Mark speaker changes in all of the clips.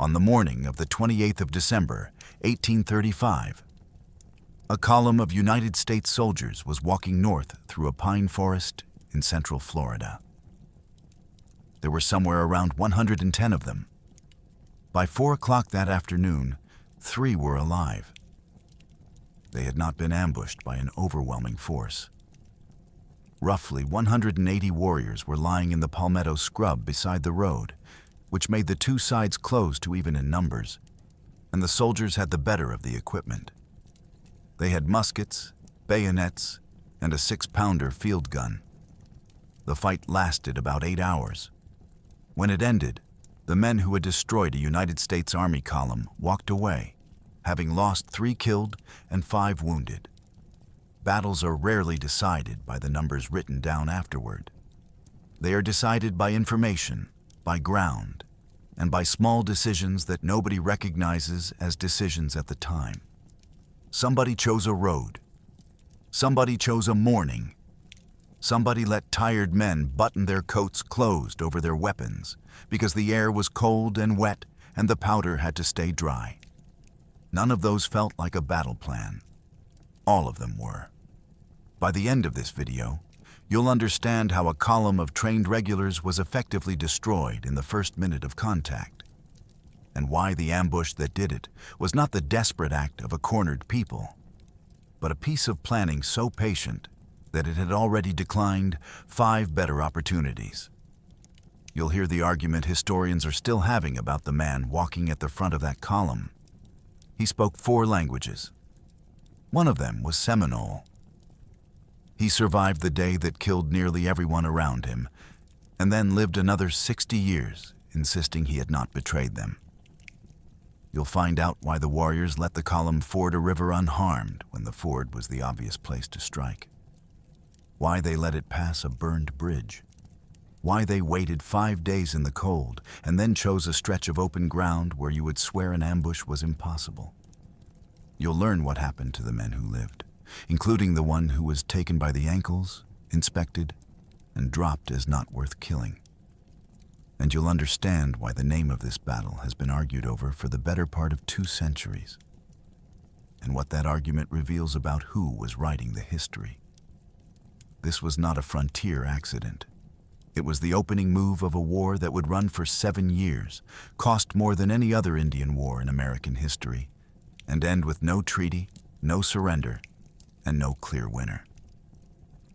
Speaker 1: On the morning of the 28th of December, 1835, a column of United States soldiers was walking north through a pine forest in central Florida. There were somewhere around 110 of them. By 4 o'clock that afternoon, 3 were alive. They had not been ambushed by an overwhelming force. Roughly 180 warriors were lying in the palmetto scrub beside the road, which made the two sides close to even in numbers, and the soldiers had the better of the equipment. They had muskets, bayonets, and a 6-pounder field gun. The fight lasted about 8 hours. When it ended, the men who had destroyed a United States Army column walked away, having lost 3 killed and 5 wounded. Battles are rarely decided by the numbers written down afterward. They are decided by information, by ground, and by small decisions that nobody recognizes as decisions at the time. Somebody chose a road. Somebody chose a morning. Somebody let tired men button their coats closed over their weapons because the air was cold and wet and the powder had to stay dry. None of those felt like a battle plan. All of them were. By the end of this video, you'll understand how a column of trained regulars was effectively destroyed in the first minute of contact, and why the ambush that did it was not the desperate act of a cornered people, but a piece of planning so patient that it had already declined 5 better opportunities. You'll hear the argument historians are still having about the man walking at the front of that column. He spoke 4 languages. One of them was Seminole. He survived the day that killed nearly everyone around him, and then lived another 60 years, insisting he had not betrayed them. You'll find out why the warriors let the column ford a river unharmed when the ford was the obvious place to strike. Why they let it pass a burned bridge. Why they waited 5 days in the cold and then chose a stretch of open ground where you would swear an ambush was impossible. You'll learn what happened to the men who lived, including the one who was taken by the ankles, inspected, and dropped as not worth killing. And you'll understand why the name of this battle has been argued over for the better part of 2 centuries, and what that argument reveals about who was writing the history. This was not a frontier accident. It was the opening move of a war that would run for 7 years, cost more than any other Indian war in American history, and end with no treaty, no surrender, and no clear winner.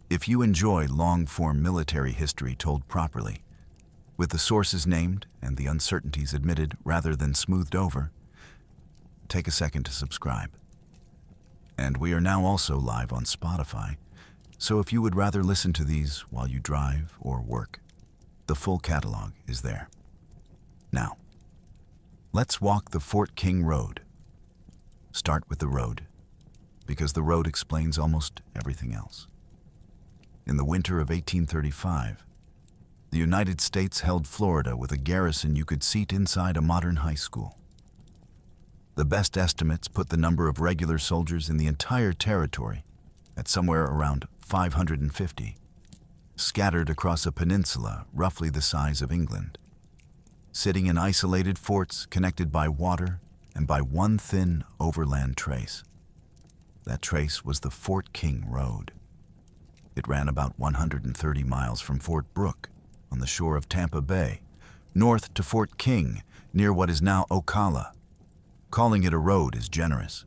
Speaker 1: If you enjoy long-form military history told properly, with the sources named and the uncertainties admitted rather than smoothed over, take a second to subscribe. And we are now also live on Spotify, so if you would rather listen to these while you drive or work, the full catalog is there. Now, let's walk the Fort King Road. Start with the road, because the road explains almost everything else. In the winter of 1835, the United States held Florida with a garrison you could seat inside a modern high school. The best estimates put the number of regular soldiers in the entire territory at somewhere around 550, scattered across a peninsula roughly the size of England, sitting in isolated forts connected by water and by one thin overland trace. That trace was the Fort King Road. It ran about 130 miles from Fort Brooke, on the shore of Tampa Bay, north to Fort King, near what is now Ocala. Calling it a road is generous.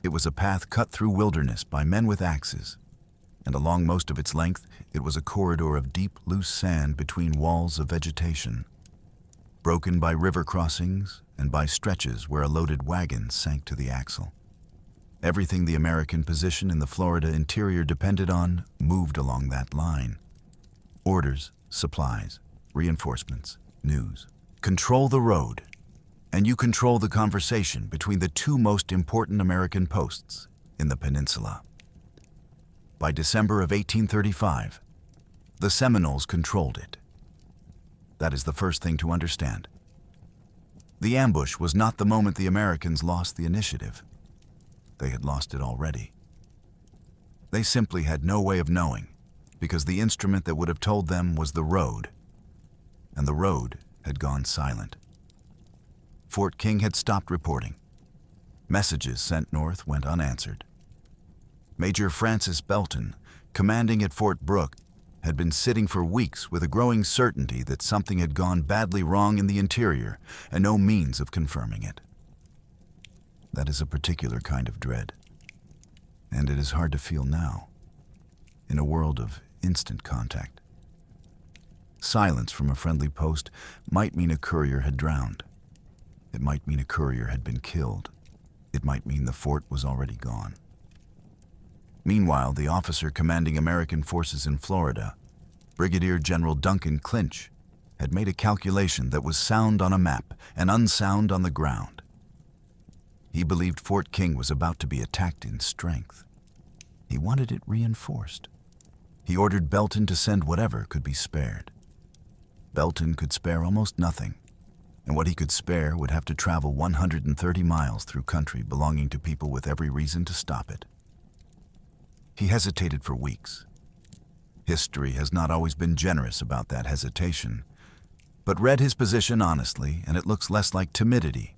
Speaker 1: It was a path cut through wilderness by men with axes, and along most of its length, it was a corridor of deep, loose sand between walls of vegetation, broken by river crossings and by stretches where a loaded wagon sank to the axle. Everything the American position in the Florida interior depended on moved along that line. Orders, supplies, reinforcements, news. Control the road, and you control the conversation between the 2 most important American posts in the peninsula. By December of 1835, the Seminoles controlled it. That is the first thing to understand. The ambush was not the moment the Americans lost the initiative. They had lost it already. They simply had no way of knowing, because the instrument that would have told them was the road, and the road had gone silent. Fort King had stopped reporting. Messages sent north went unanswered. Major Francis Belton, commanding at Fort Brooke, had been sitting for weeks with a growing certainty that something had gone badly wrong in the interior and no means of confirming it. That is a particular kind of dread, and it is hard to feel now, in a world of instant contact. Silence from a friendly post might mean a courier had drowned. It might mean a courier had been killed. It might mean the fort was already gone. Meanwhile, the officer commanding American forces in Florida, Brigadier General Duncan Clinch, had made a calculation that was sound on a map and unsound on the ground. He believed Fort King was about to be attacked in strength. He wanted it reinforced. He ordered Belton to send whatever could be spared. Belton could spare almost nothing, and what he could spare would have to travel 130 miles through country belonging to people with every reason to stop it. He hesitated for weeks. History has not always been generous about that hesitation, but read his position honestly, and it looks less like timidity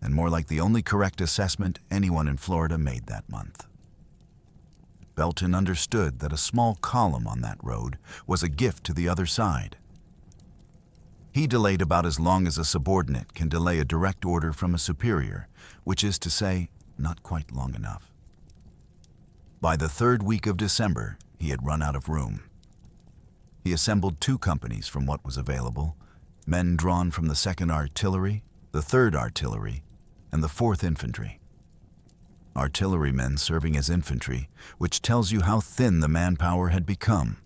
Speaker 1: and more like the only correct assessment anyone in Florida made that month. Belton understood that a small column on that road was a gift to the other side. He delayed about as long as a subordinate can delay a direct order from a superior, which is to say, not quite long enough. By the third week of December, he had run out of room. He assembled 2 companies from what was available, men drawn from the 2nd Artillery, the 3rd Artillery, and the 4th Infantry. Artillerymen serving as infantry, which tells you how thin the manpower had become.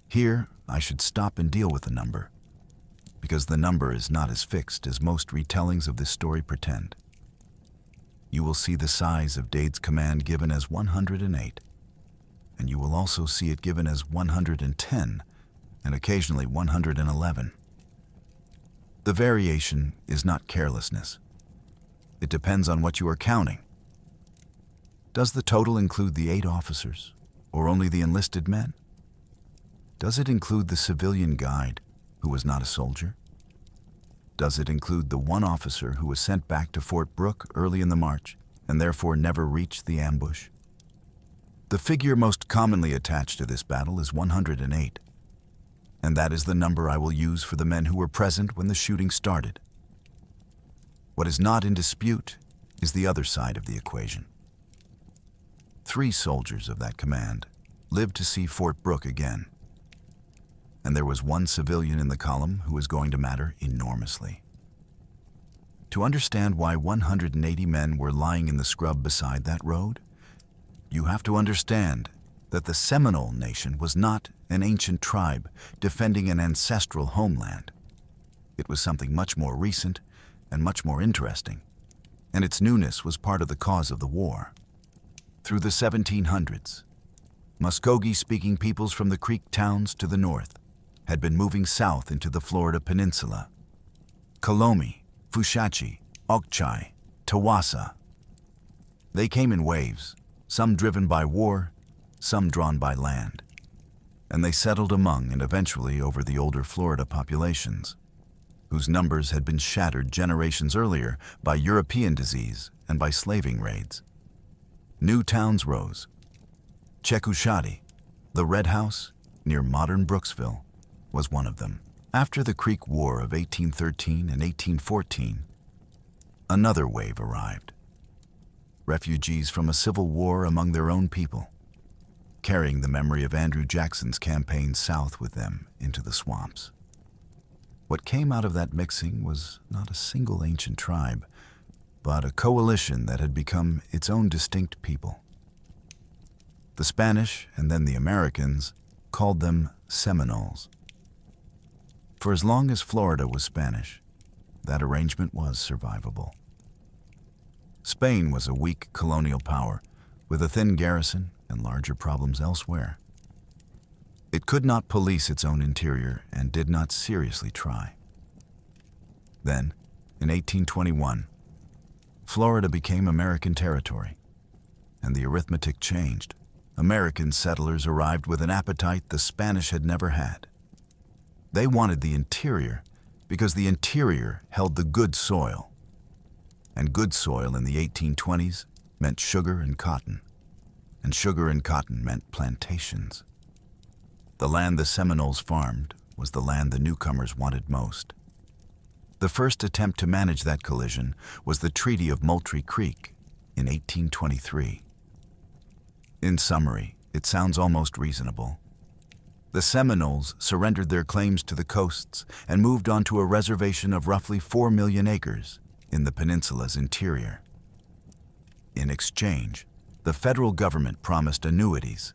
Speaker 1: Here, I should stop and deal with the number, because the number is not as fixed as most retellings of this story pretend. You will see the size of Dade's command given as 108, and you will also see it given as 110 and occasionally 111. The variation is not carelessness. It depends on what you are counting. Does the total include the 8 officers, or only the enlisted men? Does it include the civilian guide, who was not a soldier? Does it include the 1 officer who was sent back to Fort Brooke early in the march and therefore never reached the ambush? The figure most commonly attached to this battle is 108, and that is the number I will use for the men who were present when the shooting started. What is not in dispute is the other side of the equation. 3 soldiers of that command lived to see Fort Brooke again, and there was 1 civilian in the column who is going to matter enormously. To understand why 180 men were lying in the scrub beside that road, you have to understand that the Seminole Nation was not an ancient tribe defending an ancestral homeland. It was something much more recent and much more interesting, and its newness was part of the cause of the war. Through the 1700s, Muskogee-speaking peoples from the Creek towns to the north had been moving south into the Florida peninsula. Kolomi, Fushachi, Okchai, Tawasa. They came in waves, some driven by war, some drawn by land, and they settled among and eventually over the older Florida populations, whose numbers had been shattered generations earlier by European disease and by slaving raids. New towns rose. Chekushadi, the Red House, near modern Brooksville, was one of them. After the Creek War of 1813 and 1814, another wave arrived. Refugees from a civil war among their own people, carrying the memory of Andrew Jackson's campaign south with them into the swamps. What came out of that mixing was not a single ancient tribe, but a coalition that had become its own distinct people. The Spanish, and then the Americans, called them Seminoles. For as long as Florida was Spanish, that arrangement was survivable. Spain was a weak colonial power with a thin garrison and larger problems elsewhere. It could not police its own interior and did not seriously try. Then, in 1821, Florida became American territory, and the arithmetic changed. American settlers arrived with an appetite the Spanish had never had. They wanted the interior, because the interior held the good soil. And good soil in the 1820s meant sugar and cotton. And sugar and cotton meant plantations. The land the Seminoles farmed was the land the newcomers wanted most. The first attempt to manage that collision was the Treaty of Moultrie Creek in 1823. In summary, it sounds almost reasonable. The Seminoles surrendered their claims to the coasts and moved onto a reservation of roughly 4 million acres in the peninsula's interior. In exchange, the federal government promised annuities,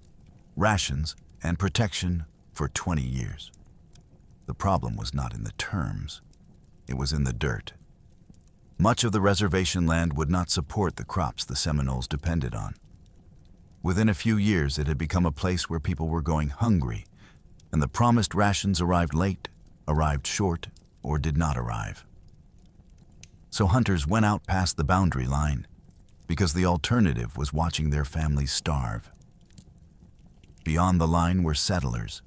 Speaker 1: rations, and protection for 20 years. The problem was not in the terms. It was in the dirt. Much of the reservation land would not support the crops the Seminoles depended on. Within a few years, it had become a place where people were going hungry, and the promised rations arrived late, arrived short, or did not arrive. So hunters went out past the boundary line, because the alternative was watching their families starve. Beyond the line were settlers,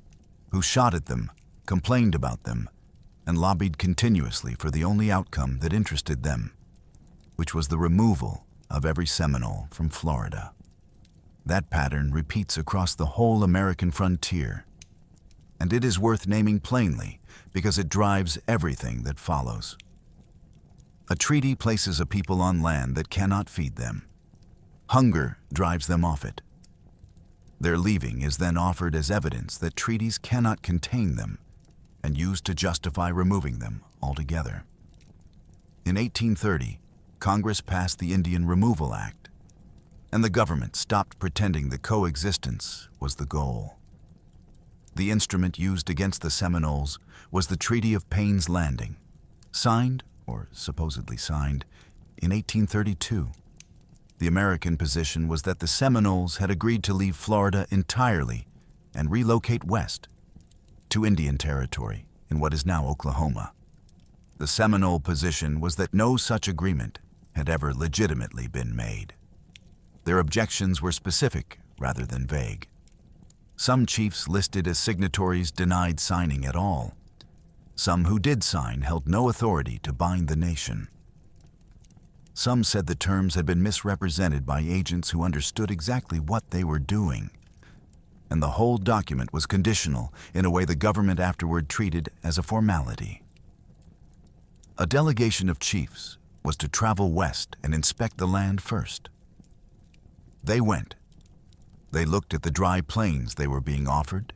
Speaker 1: who shot at them, complained about them, and lobbied continuously for the only outcome that interested them, which was the removal of every Seminole from Florida. That pattern repeats across the whole American frontier, and it is worth naming plainly because it drives everything that follows. A treaty places a people on land that cannot feed them. Hunger drives them off it. Their leaving is then offered as evidence that treaties cannot contain them and used to justify removing them altogether. In 1830, Congress passed the Indian Removal Act, and the government stopped pretending that coexistence was the goal. The instrument used against the Seminoles was the Treaty of Payne's Landing, signed, or supposedly signed, in 1832. The American position was that the Seminoles had agreed to leave Florida entirely and relocate west to Indian Territory in what is now Oklahoma. The Seminole position was that no such agreement had ever legitimately been made. Their objections were specific rather than vague. Some chiefs listed as signatories denied signing at all. Some who did sign held no authority to bind the nation. Some said the terms had been misrepresented by agents who understood exactly what they were doing, and the whole document was conditional in a way the government afterward treated as a formality. A delegation of chiefs was to travel west and inspect the land first. They went. They looked at the dry plains they were being offered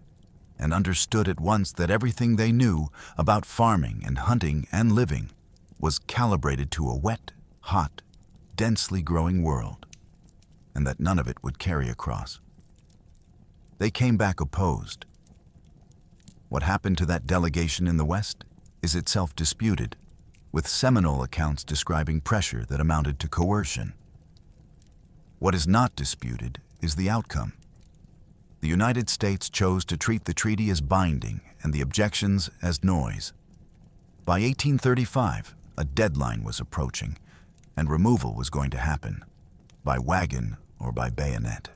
Speaker 1: and understood at once that everything they knew about farming and hunting and living was calibrated to a wet, hot, densely growing world, and that none of it would carry across. They came back opposed. What happened to that delegation in the West is itself disputed, with Seminole accounts describing pressure that amounted to coercion. What is not disputed is the outcome. The United States chose to treat the treaty as binding and the objections as noise. By 1835, a deadline was approaching, and removal was going to happen, by wagon or by bayonet.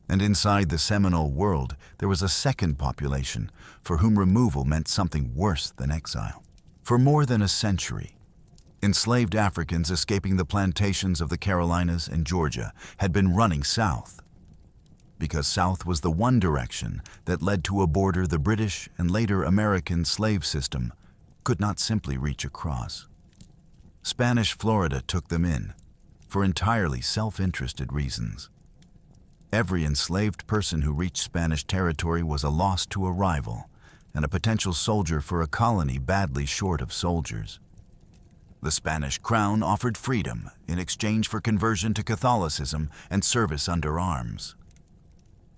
Speaker 1: And inside the Seminole world, there was a second population for whom removal meant something worse than exile. For more than a century, enslaved Africans escaping the plantations of the Carolinas and Georgia had been running south, because south was the one direction that led to a border the British and later American slave system could not simply reach across. Spanish Florida took them in, for entirely self-interested reasons. Every enslaved person who reached Spanish territory was a loss to a rival and a potential soldier for a colony badly short of soldiers. The Spanish crown offered freedom in exchange for conversion to Catholicism and service under arms.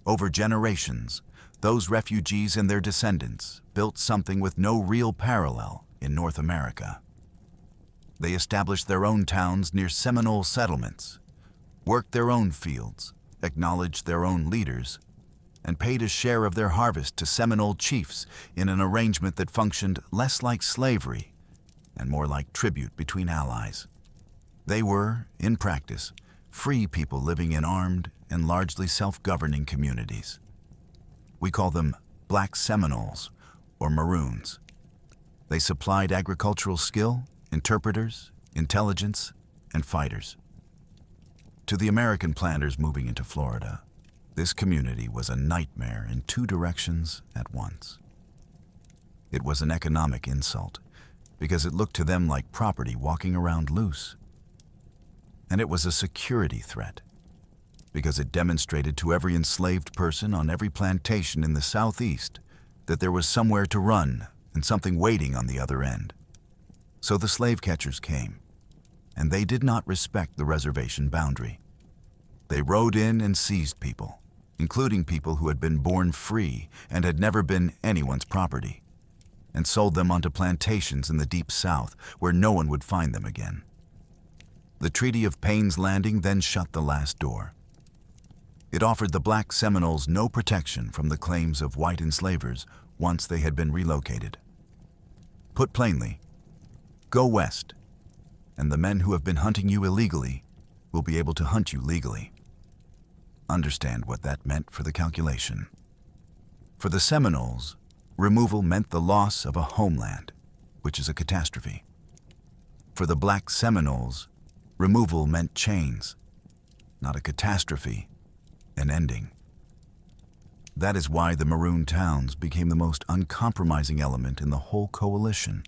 Speaker 1: Over generations, those refugees and their descendants built something with no real parallel in North America. They established their own towns near Seminole settlements, worked their own fields, acknowledged their own leaders, and paid a share of their harvest to Seminole chiefs in an arrangement that functioned less like slavery and more like tribute between allies. They were, in practice, free people living in armed and largely self-governing communities. We call them Black Seminoles or Maroons. They supplied agricultural skill, interpreters, intelligence, and fighters. To the American planters moving into Florida, this community was a nightmare in two directions at once. It was an economic insult, because it looked to them like property walking around loose. And it was a security threat, because it demonstrated to every enslaved person on every plantation in the Southeast that there was somewhere to run and something waiting on the other end. So the slave catchers came, and they did not respect the reservation boundary. They rode in and seized people, including people who had been born free and had never been anyone's property, and sold them onto plantations in the deep South where no one would find them again. The Treaty of Payne's Landing then shut the last door. It offered the Black Seminoles no protection from the claims of white enslavers once they had been relocated. Put plainly, go west, and the men who have been hunting you illegally will be able to hunt you legally. Understand what that meant for the calculation. For the Seminoles, removal meant the loss of a homeland, which is a catastrophe. For the Black Seminoles, removal meant chains, not a catastrophe, an ending. That is why the Maroon towns became the most uncompromising element in the whole coalition,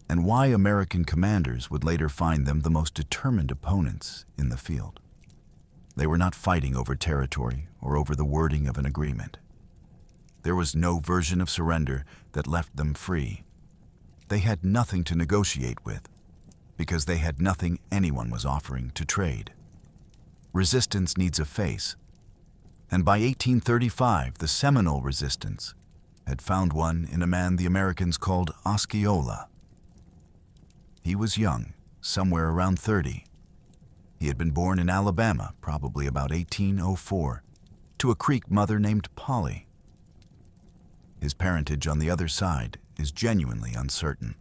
Speaker 1: and why American commanders would later find them the most determined opponents in the field. They were not fighting over territory or over the wording of an agreement. There was no version of surrender that left them free. They had nothing to negotiate with, because they had nothing anyone was offering to trade. Resistance needs a face, and by 1835, the Seminole resistance had found one in a man the Americans called Osceola. He was young, somewhere around 30. He had been born in Alabama, probably about 1804, to a Creek mother named Polly. His parentage on the other side is genuinely uncertain.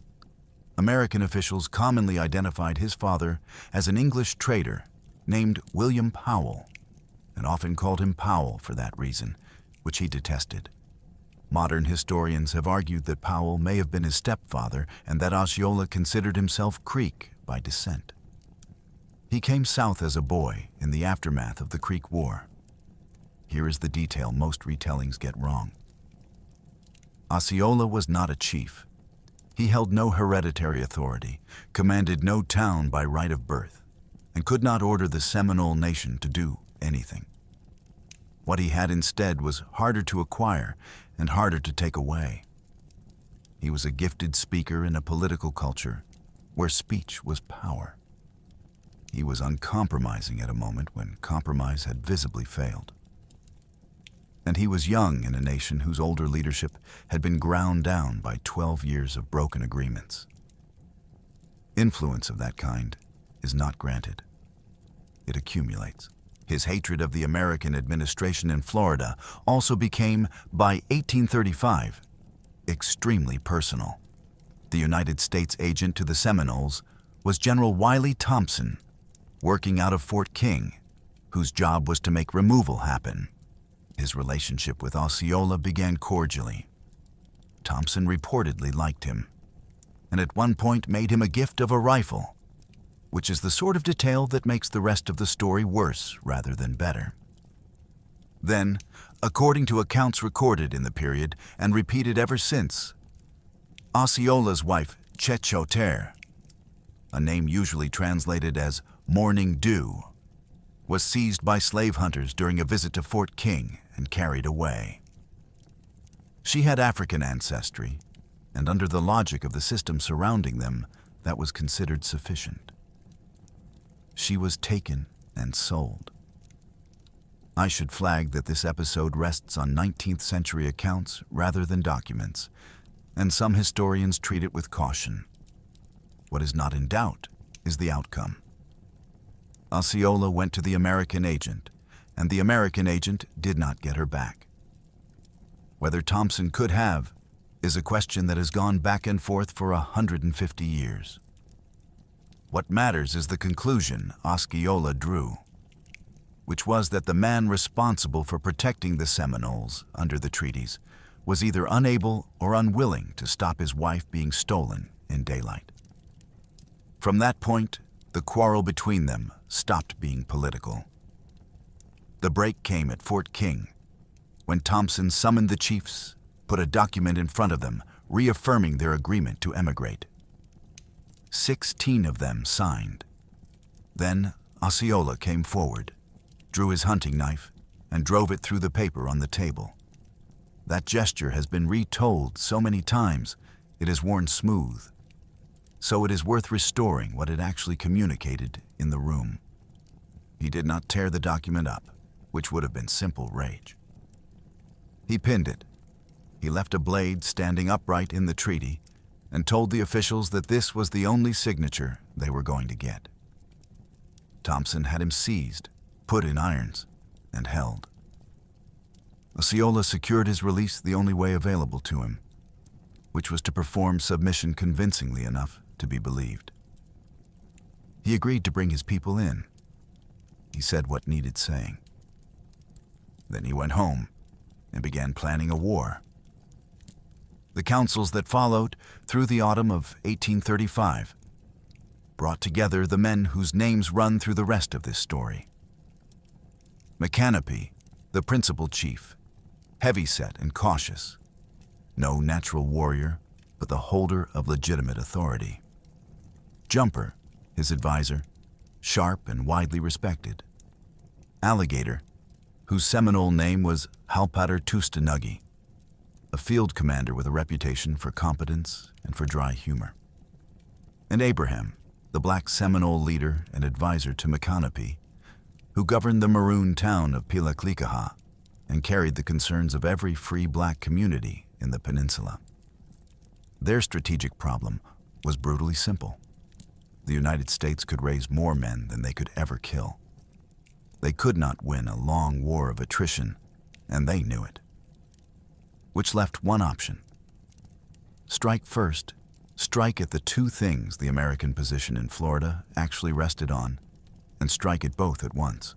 Speaker 1: American officials commonly identified his father as an English trader named William Powell, and often called him Powell for that reason, which he detested. Modern historians have argued that Powell may have been his stepfather and that Osceola considered himself Creek by descent. He came south as a boy in the aftermath of the Creek War. Here is the detail most retellings get wrong. Osceola was not a chief. He held no hereditary authority, commanded no town by right of birth, and could not order the Seminole nation to do anything. What he had instead was harder to acquire and harder to take away. He was a gifted speaker in a political culture where speech was power. He was uncompromising at a moment when compromise had visibly failed. And he was young in a nation whose older leadership had been ground down by 12 years of broken agreements. Influence of that kind is not granted. It accumulates. His hatred of the American administration in Florida also became, by 1835, extremely personal. The United States agent to the Seminoles was General Wiley Thompson, working out of Fort King, whose job was to make removal happen. His relationship with Osceola began cordially. Thompson reportedly liked him, and at one point made him a gift of a rifle, which is the sort of detail that makes the rest of the story worse rather than better. Then, according to accounts recorded in the period and repeated ever since, Osceola's wife, Chechotere, a name usually translated as morning dew, was seized by slave hunters during a visit to Fort King and carried away. She had African ancestry, and under the logic of the system surrounding them, that was considered sufficient. She was taken and sold. I should flag that this episode rests on 19th century accounts rather than documents, and some historians treat it with caution. What is not in doubt is the outcome. Osceola went to the American agent, and the American agent did not get her back. Whether Thompson could have is a question that has gone back and forth for 150 years. What matters is the conclusion Osceola drew, which was that the man responsible for protecting the Seminoles under the treaties was either unable or unwilling to stop his wife being stolen in daylight. From that point, the quarrel between them stopped being political. The break came at Fort King, when Thompson summoned the chiefs, put a document in front of them reaffirming their agreement to emigrate. 16 of them signed. Then Osceola came forward, drew his hunting knife, and drove it through the paper on the table. That gesture has been retold so many times it is worn smooth, so it is worth restoring what it actually communicated in the room. He did not tear the document up, which would have been simple rage. He pinned it. He left a blade standing upright in the treaty and told the officials that this was the only signature they were going to get. Thompson had him seized, put in irons, and held. Osceola secured his release the only way available to him, which was to perform submission convincingly enough to be believed. He agreed to bring his people in. He said what needed saying. Then he went home and began planning a war. The councils that followed through the autumn of 1835 brought together the men whose names run through the rest of this story. Micanopy, the principal chief, heavyset and cautious, no natural warrior, but the holder of legitimate authority. Jumper, his advisor, sharp and widely respected. Alligator, whose Seminole name was Halpater Tustanuggy, a field commander with a reputation for competence and for dry humor. And Abraham, the Black Seminole leader and advisor to Micanopy, who governed the maroon town of Pilaclicaha and carried the concerns of every free black community in the peninsula. Their strategic problem was brutally simple. The United States could raise more men than they could ever kill. They could not win a long war of attrition, and they knew it. Which left one option. Strike first. Strike at the two things the American position in Florida actually rested on, and strike at both at once.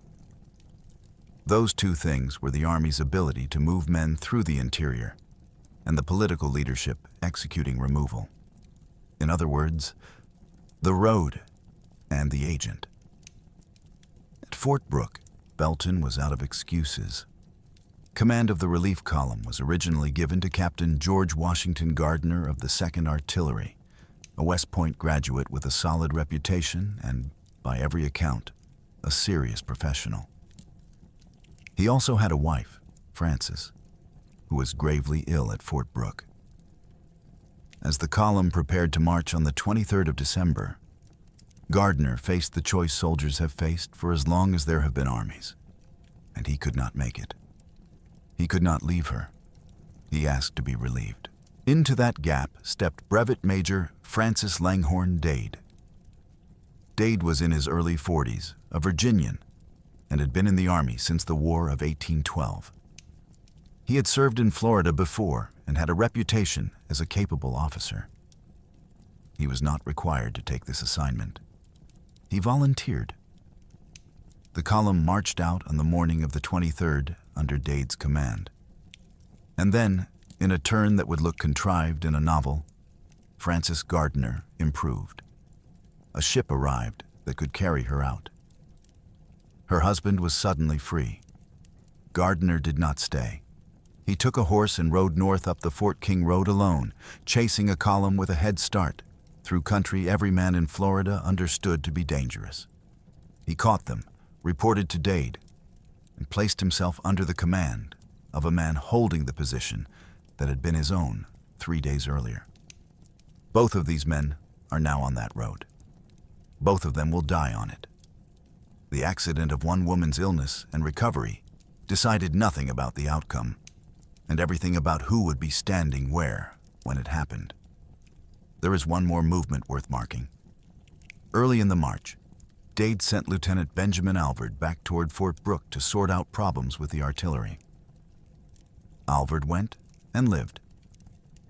Speaker 1: Those two things were the Army's ability to move men through the interior, and the political leadership executing removal. In other words, the road and the agent. At Fort Brooke, Belton was out of excuses. Command of the relief column was originally given to Captain George Washington Gardner of the 2nd Artillery, a West Point graduate with a solid reputation and, by every account, a serious professional. He also had a wife, Frances, who was gravely ill at Fort Brooke. As the column prepared to march on the 23rd of December, Gardner faced the choice soldiers have faced for as long as there have been armies, and he could not make it. He could not leave her. He asked to be relieved. Into that gap stepped Brevet Major Francis Langhorne Dade. Dade was in his early 40s, a Virginian, and had been in the Army since the War of 1812. He had served in Florida before and had a reputation as a capable officer. He was not required to take this assignment. He volunteered. The column marched out on the morning of the 23rd under Dade's command. And then, in a turn that would look contrived in a novel, Frances Gardner improved. A ship arrived that could carry her out. Her husband was suddenly free. Gardner did not stay. He took a horse and rode north up the Fort King Road alone, chasing a column with a head start through country every man in Florida understood to be dangerous. He caught them, reported to Dade, and placed himself under the command of a man holding the position that had been his own 3 days earlier. Both of these men are now on that road. Both of them will die on it. The accident of one woman's illness and recovery decided nothing about the outcome, and everything about who would be standing where when it happened. There is one more movement worth marking. Early in the march, Dade sent Lieutenant Benjamin Alvord back toward Fort Brooke to sort out problems with the artillery. Alvord went and lived,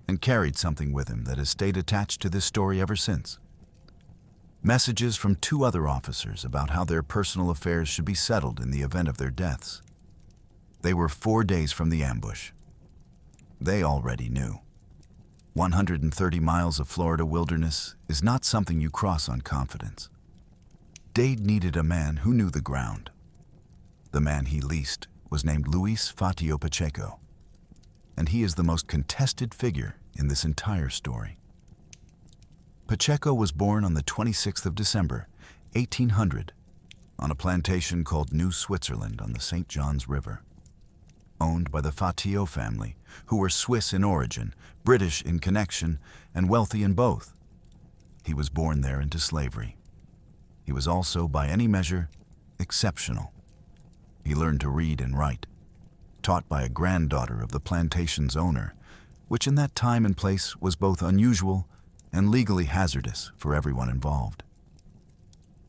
Speaker 1: and carried something with him that has stayed attached to this story ever since. Messages from 2 other officers about how their personal affairs should be settled in the event of their deaths. They were 4 days from the ambush. They already knew. 130 miles of Florida wilderness is not something you cross on confidence. Dade needed a man who knew the ground. The man he leased was named Luis Fatio Pacheco, and he is the most contested figure in this entire story. Pacheco was born on the 26th of December, 1800, on a plantation called New Switzerland on the St. Johns River. Owned by the Fatio family, who were Swiss in origin, British in connection, and wealthy in both. He was born there into slavery. He was also, by any measure, exceptional. He learned to read and write, taught by a granddaughter of the plantation's owner, which in that time and place was both unusual and legally hazardous for everyone involved.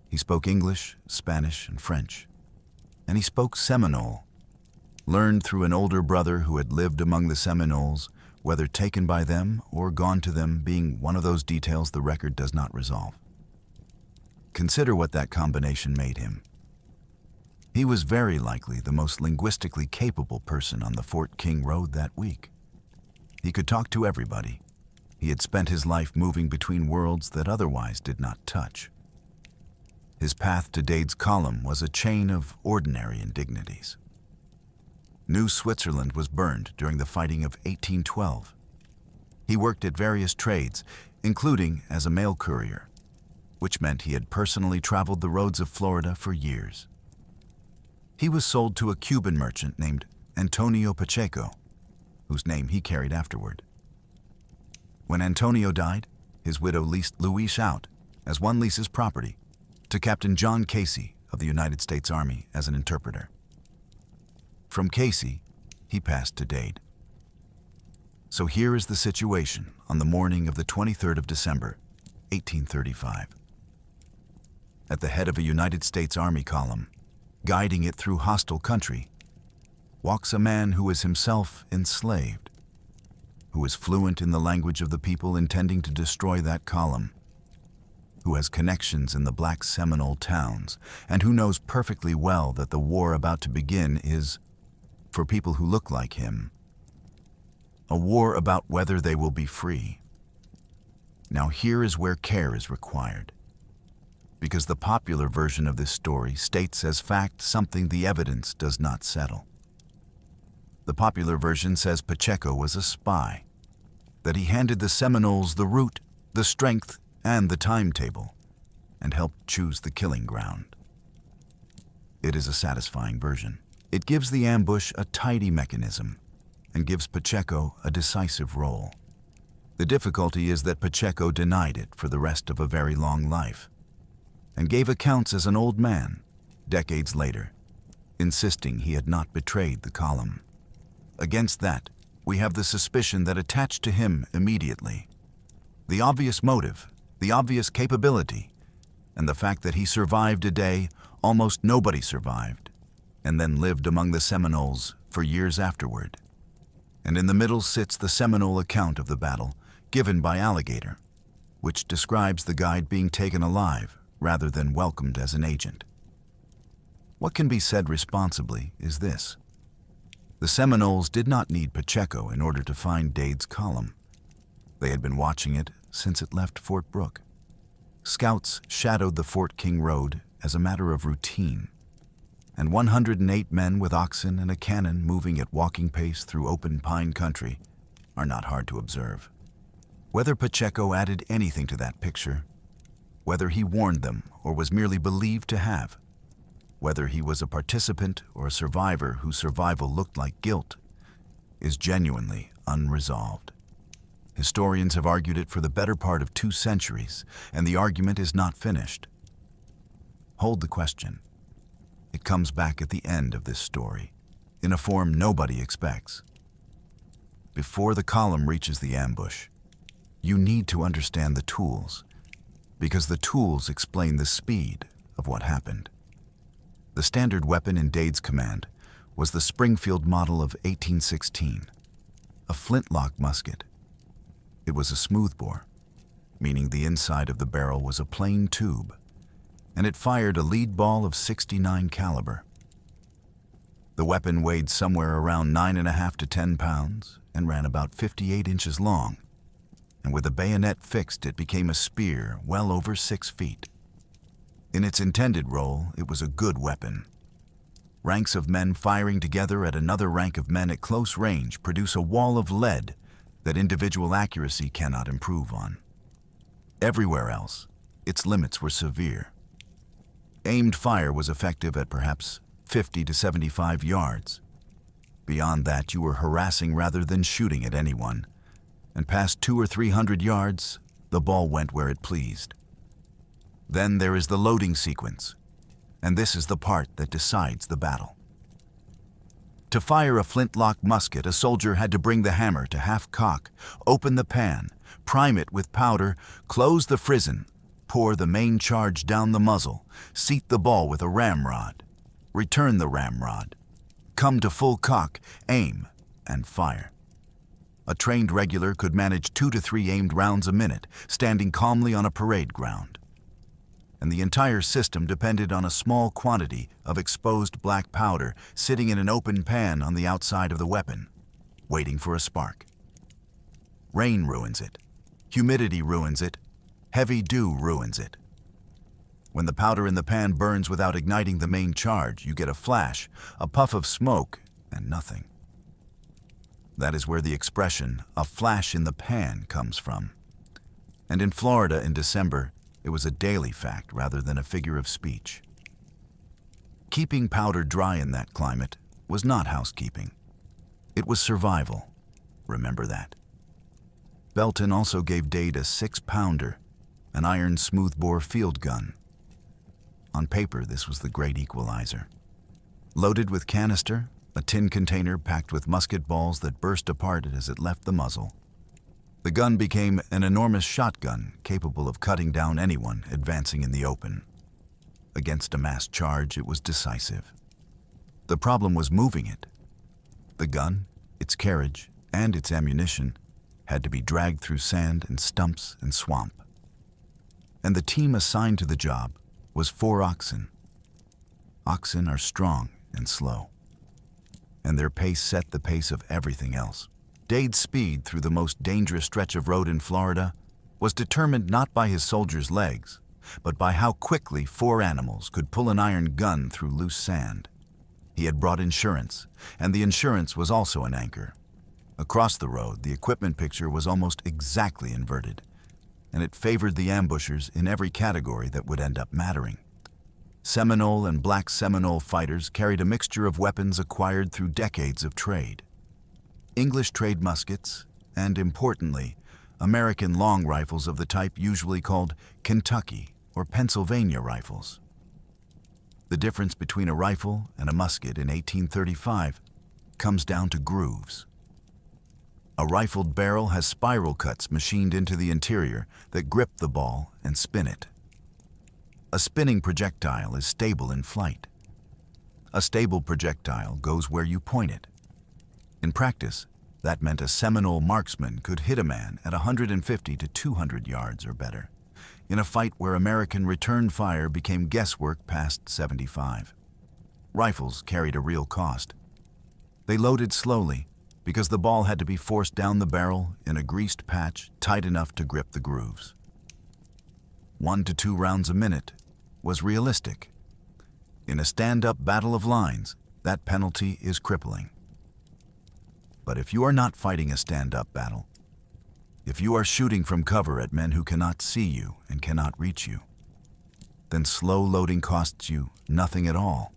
Speaker 1: He spoke English, Spanish, and French, and he spoke Seminole, learned through an older brother who had lived among the Seminoles, whether taken by them or gone to them being one of those details the record does not resolve. Consider what that combination made him. He was very likely the most linguistically capable person on the Fort King Road that week. He could talk to everybody. He had spent his life moving between worlds that otherwise did not touch. His path to Dade's column was a chain of ordinary indignities. New Switzerland was burned during the fighting of 1812. He worked at various trades, including as a mail courier, which meant he had personally traveled the roads of Florida for years. He was sold to a Cuban merchant named Antonio Pacheco, whose name he carried afterward. When Antonio died, his widow leased Luis out, as one leases property, to Captain John Casey of the United States Army as an interpreter. From Casey, he passed to Dade. So here is the situation on the morning of the 23rd of December, 1835. At the head of a United States Army column, guiding it through hostile country, walks a man who is himself enslaved, who is fluent in the language of the people intending to destroy that column, who has connections in the Black Seminole towns, and who knows perfectly well that the war about to begin is, for people who look like him, a war about whether they will be free. Now here is where care is required, because the popular version of this story states as fact something the evidence does not settle. The popular version says Pacheco was a spy, that he handed the Seminoles the route, the strength, and the timetable, and helped choose the killing ground. It is a satisfying version. It gives the ambush a tidy mechanism and gives Pacheco a decisive role. The difficulty is that Pacheco denied it for the rest of a very long life and gave accounts as an old man, decades later, insisting he had not betrayed the column. Against that, we have the suspicion that attached to him immediately. The obvious motive, the obvious capability, and the fact that he survived a day almost nobody survived, and then lived among the Seminoles for years afterward. And in the middle sits the Seminole account of the battle given by Alligator, which describes the guide being taken alive rather than welcomed as an agent. What can be said responsibly is this. The Seminoles did not need Pacheco in order to find Dade's column. They had been watching it since it left Fort Brooke. Scouts shadowed the Fort King Road as a matter of routine, and 108 men with oxen and a cannon moving at walking pace through open pine country are not hard to observe. Whether Pacheco added anything to that picture, whether he warned them or was merely believed to have, whether he was a participant or a survivor whose survival looked like guilt, is genuinely unresolved. Historians have argued it for the better part of 2 centuries, and the argument is not finished. Hold the question. It comes back at the end of this story, in a form nobody expects. Before the column reaches the ambush, you need to understand the tools, because the tools explain the speed of what happened. The standard weapon in Dade's command was the Springfield model of 1816, a flintlock musket. It was a smoothbore, meaning the inside of the barrel was a plain tube, and it fired a lead ball of .69 caliber. The weapon weighed somewhere around 9.5 to 10 pounds and ran about 58 inches long, and with a bayonet fixed it became a spear well over 6 feet. In its intended role, it was a good weapon. Ranks of men firing together at another rank of men at close range produce a wall of lead that individual accuracy cannot improve on. Everywhere else, its limits were severe. Aimed fire was effective at perhaps 50 to 75 yards. Beyond that, you were harassing rather than shooting at anyone, and past 200 or 300 yards, the ball went where it pleased. Then there is the loading sequence, and this is the part that decides the battle. To fire a flintlock musket, a soldier had to bring the hammer to half cock, open the pan, prime it with powder, close the frizzen, pour the main charge down the muzzle, seat the ball with a ramrod, return the ramrod, come to full cock, aim, and fire. A trained regular could manage 2 to 3 aimed rounds a minute, standing calmly on a parade ground. And the entire system depended on a small quantity of exposed black powder sitting in an open pan on the outside of the weapon, waiting for a spark. Rain ruins it. Humidity ruins it. Heavy dew ruins it. When the powder in the pan burns without igniting the main charge, you get a flash, a puff of smoke, and nothing. That is where the expression, "a flash in the pan," comes from. And in Florida in December, it was a daily fact rather than a figure of speech. Keeping powder dry in that climate was not housekeeping. It was survival. Remember that. Belton also gave Dade a 6-pounder, an iron smoothbore field gun. On paper, this was the great equalizer. Loaded with canister, a tin container packed with musket balls that burst apart as it left the muzzle. The gun became an enormous shotgun capable of cutting down anyone advancing in the open. Against a massed charge, it was decisive. The problem was moving it. The gun, its carriage, and its ammunition had to be dragged through sand and stumps and swamp. And the team assigned to the job was 4 oxen. Oxen are strong and slow, and their pace set the pace of everything else. Dade's speed through the most dangerous stretch of road in Florida was determined not by his soldiers' legs, but by how quickly 4 animals could pull an iron gun through loose sand. He had brought insurance, and the insurance was also an anchor. Across the road, the equipment picture was almost exactly inverted, and it favored the ambushers in every category that would end up mattering. Seminole and Black Seminole fighters carried a mixture of weapons acquired through decades of trade. English trade muskets, and importantly, American long rifles of the type usually called Kentucky or Pennsylvania rifles. The difference between a rifle and a musket in 1835 comes down to grooves. A rifled barrel has spiral cuts machined into the interior that grip the ball and spin it. A spinning projectile is stable in flight. A stable projectile goes where you point it. In practice, that meant a Seminole marksman could hit a man at 150 to 200 yards or better, in a fight where American return fire became guesswork past 75. Rifles carried a real cost. They loaded slowly because the ball had to be forced down the barrel in a greased patch tight enough to grip the grooves. 1 to 2 rounds a minute was realistic. In a stand-up battle of lines, that penalty is crippling. But if you are not fighting a stand-up battle, if you are shooting from cover at men who cannot see you and cannot reach you, then slow loading costs you nothing at all.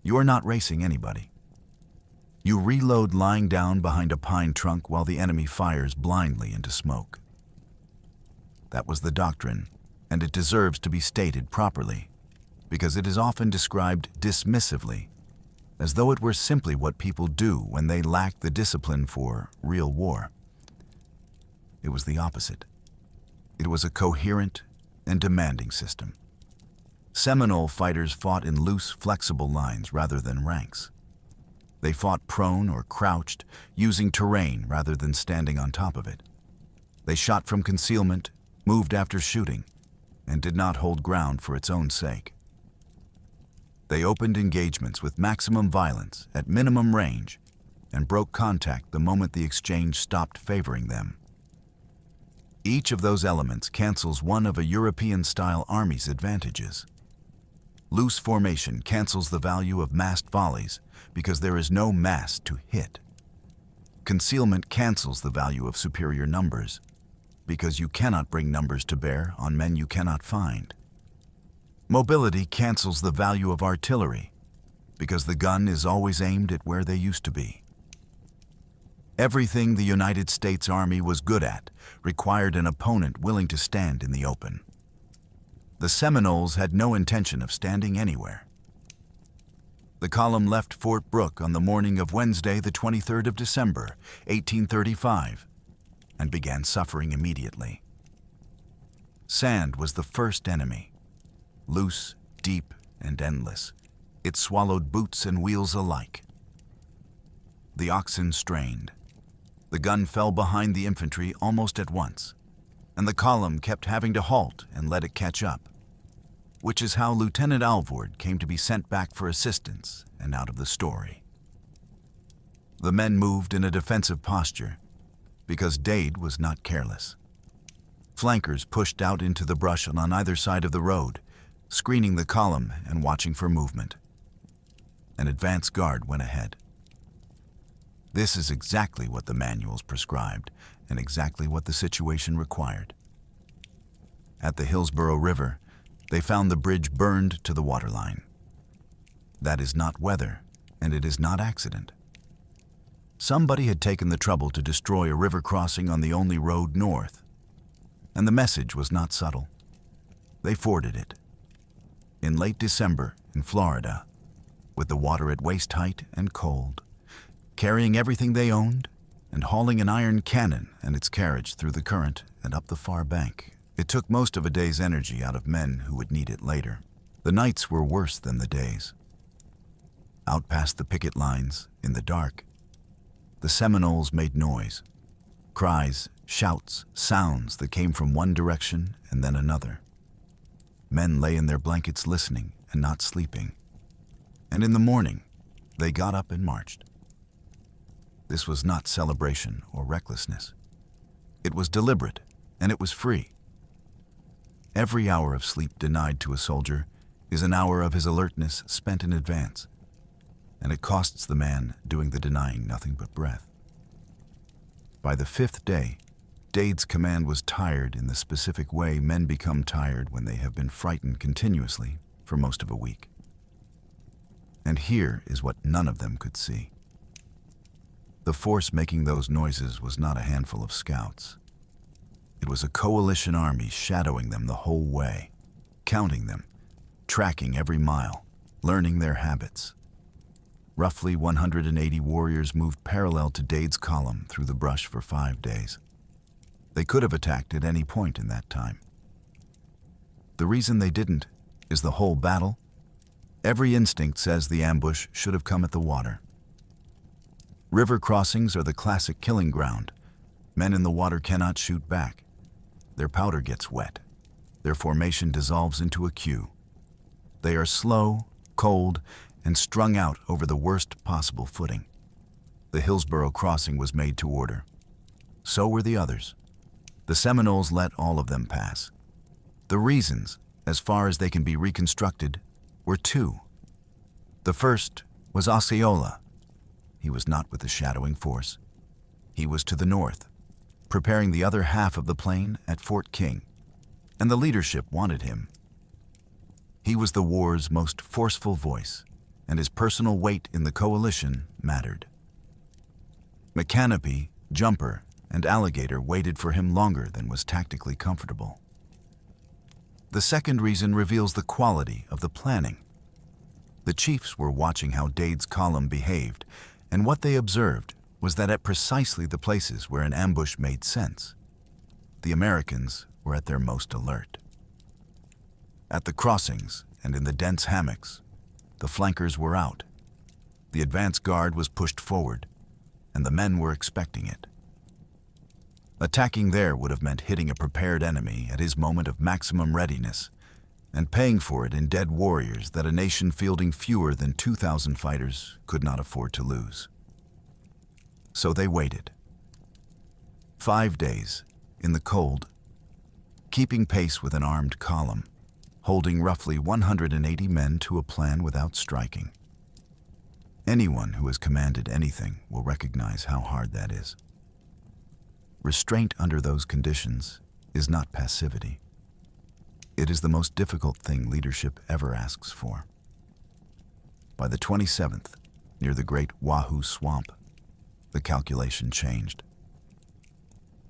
Speaker 1: You are not racing anybody. You reload lying down behind a pine trunk while the enemy fires blindly into smoke. That was the doctrine, and it deserves to be stated properly, because it is often described dismissively, as though it were simply what people do when they lack the discipline for real war. It was the opposite. It was a coherent and demanding system. Seminole fighters fought in loose, flexible lines rather than ranks. They fought prone or crouched, using terrain rather than standing on top of it. They shot from concealment, moved after shooting, and did not hold ground for its own sake. They opened engagements with maximum violence at minimum range and broke contact the moment the exchange stopped favoring them. Each of those elements cancels one of a European-style army's advantages. Loose formation cancels the value of massed volleys because there is no mass to hit. Concealment cancels the value of superior numbers because you cannot bring numbers to bear on men you cannot find. Mobility cancels the value of artillery because the gun is always aimed at where they used to be. Everything the United States Army was good at required an opponent willing to stand in the open. The Seminoles had no intention of standing anywhere. The column left Fort Brooke on the morning of Wednesday, the 23rd of December, 1835, and began suffering immediately. Sand was the first enemy. Loose, deep, and endless, it swallowed boots and wheels alike. The oxen strained. The gun fell behind the infantry almost at once, and the column kept having to halt and let it catch up, which is how Lieutenant Alvord came to be sent back for assistance and out of the story. The men moved in a defensive posture because Dade was not careless. Flankers pushed out into the brush on either side of the road, screening the column and watching for movement. An advance guard went ahead. This is exactly what the manuals prescribed and exactly what the situation required. At the Hillsborough River, they found the bridge burned to the waterline. That is not weather, and it is not accident. Somebody had taken the trouble to destroy a river crossing on the only road north, and the message was not subtle. They forded it. In late December, in Florida, with the water at waist height and cold, carrying everything they owned and hauling an iron cannon and its carriage through the current and up the far bank. It took most of a day's energy out of men who would need it later. The nights were worse than the days. Out past the picket lines, in the dark, the Seminoles made noise. Cries, shouts, sounds that came from one direction and then another. Men lay in their blankets listening and not sleeping. And in the morning, they got up and marched. This was not celebration or recklessness. It was deliberate, and it was free. Every hour of sleep denied to a soldier is an hour of his alertness spent in advance, and it costs the man doing the denying nothing but breath. By the fifth day, Dade's command was tired in the specific way men become tired when they have been frightened continuously for most of a week. And here is what none of them could see. The force making those noises was not a handful of scouts. It was a coalition army shadowing them the whole way, counting them, tracking every mile, learning their habits. Roughly 180 warriors moved parallel to Dade's column through the brush for 5 days. They could have attacked at any point in that time. The reason they didn't is the whole battle. Every instinct says the ambush should have come at the water. River crossings are the classic killing ground. Men in the water cannot shoot back. Their powder gets wet. Their formation dissolves into a queue. They are slow, cold, and strung out over the worst possible footing. The Hillsborough crossing was made to order. So were the others. The Seminoles let all of them pass. The reasons, as far as they can be reconstructed, were two. The first was Osceola. He was not with the shadowing force. He was to the north, preparing the other half of the plain at Fort King, and the leadership wanted him. He was the war's most forceful voice, and his personal weight in the coalition mattered. McCanopy, Jumper, and Alligator waited for him longer than was tactically comfortable. The second reason reveals the quality of the planning. The chiefs were watching how Dade's column behaved, and what they observed was that at precisely the places where an ambush made sense, the Americans were at their most alert. At the crossings and in the dense hammocks, the flankers were out. The advance guard was pushed forward, and the men were expecting it. Attacking there would have meant hitting a prepared enemy at his moment of maximum readiness and paying for it in dead warriors that a nation fielding fewer than 2,000 fighters could not afford to lose. So they waited. 5 days, in the cold, keeping pace with an armed column, holding roughly 180 men to a plan without striking. Anyone who has commanded anything will recognize how hard that is. Restraint under those conditions is not passivity. It is the most difficult thing leadership ever asks for. By the 27th, near the Great Wahoo Swamp, the calculation changed.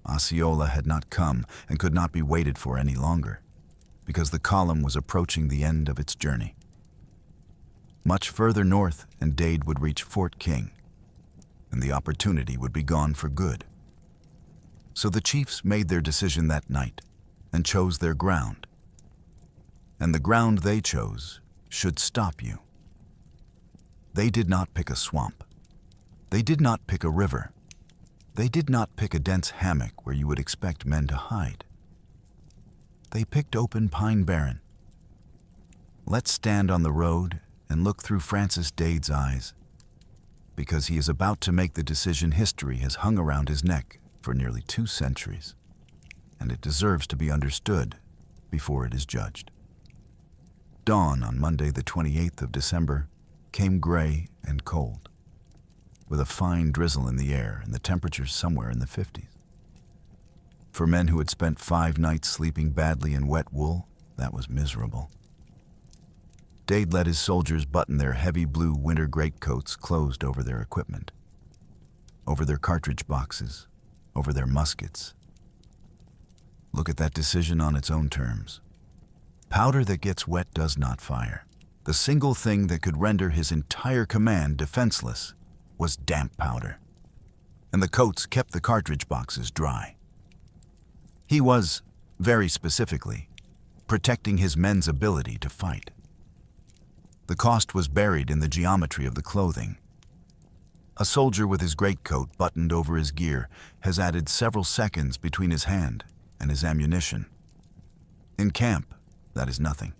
Speaker 1: Osceola had not come and could not be waited for any longer, because the column was approaching the end of its journey. Much further north, and Dade would reach Fort King, and the opportunity would be gone for good. So the chiefs made their decision that night and chose their ground. And the ground they chose should stop you. They did not pick a swamp. They did not pick a river. They did not pick a dense hammock where you would expect men to hide. They picked open pine barren. Let's stand on the road and look through Francis Dade's eyes, because he is about to make the decision history has hung around his neck for nearly 2 centuries, and it deserves to be understood before it is judged. Dawn on Monday, the 28th of December, came gray and cold, with a fine drizzle in the air and the temperatures somewhere in the 50s. For men who had spent 5 nights sleeping badly in wet wool, that was miserable. Dade let his soldiers button their heavy blue winter greatcoats closed over their equipment, over their cartridge boxes, over their muskets. Look at that decision on its own terms. Powder that gets wet does not fire. The single thing that could render his entire command defenseless was damp powder, and the coats kept the cartridge boxes dry. He was, very specifically, protecting his men's ability to fight. The cost was buried in the geometry of the clothing. A soldier with his greatcoat buttoned over his gear has added several seconds between his hand and his ammunition. In camp, that is nothing.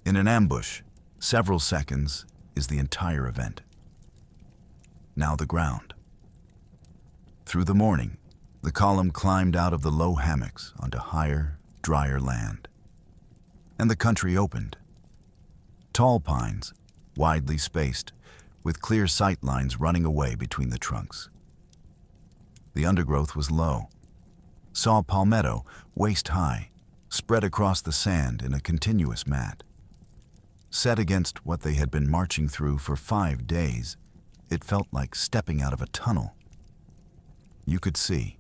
Speaker 1: In an ambush, several seconds is the entire event. Now the ground. Through the morning, the column climbed out of the low hammocks onto higher, drier land. And the country opened. Tall pines, widely spaced, with clear sight lines running away between the trunks. The undergrowth was low. Saw palmetto, waist high, spread across the sand in a continuous mat. Set against what they had been marching through for 5 days, it felt like stepping out of a tunnel. You could see.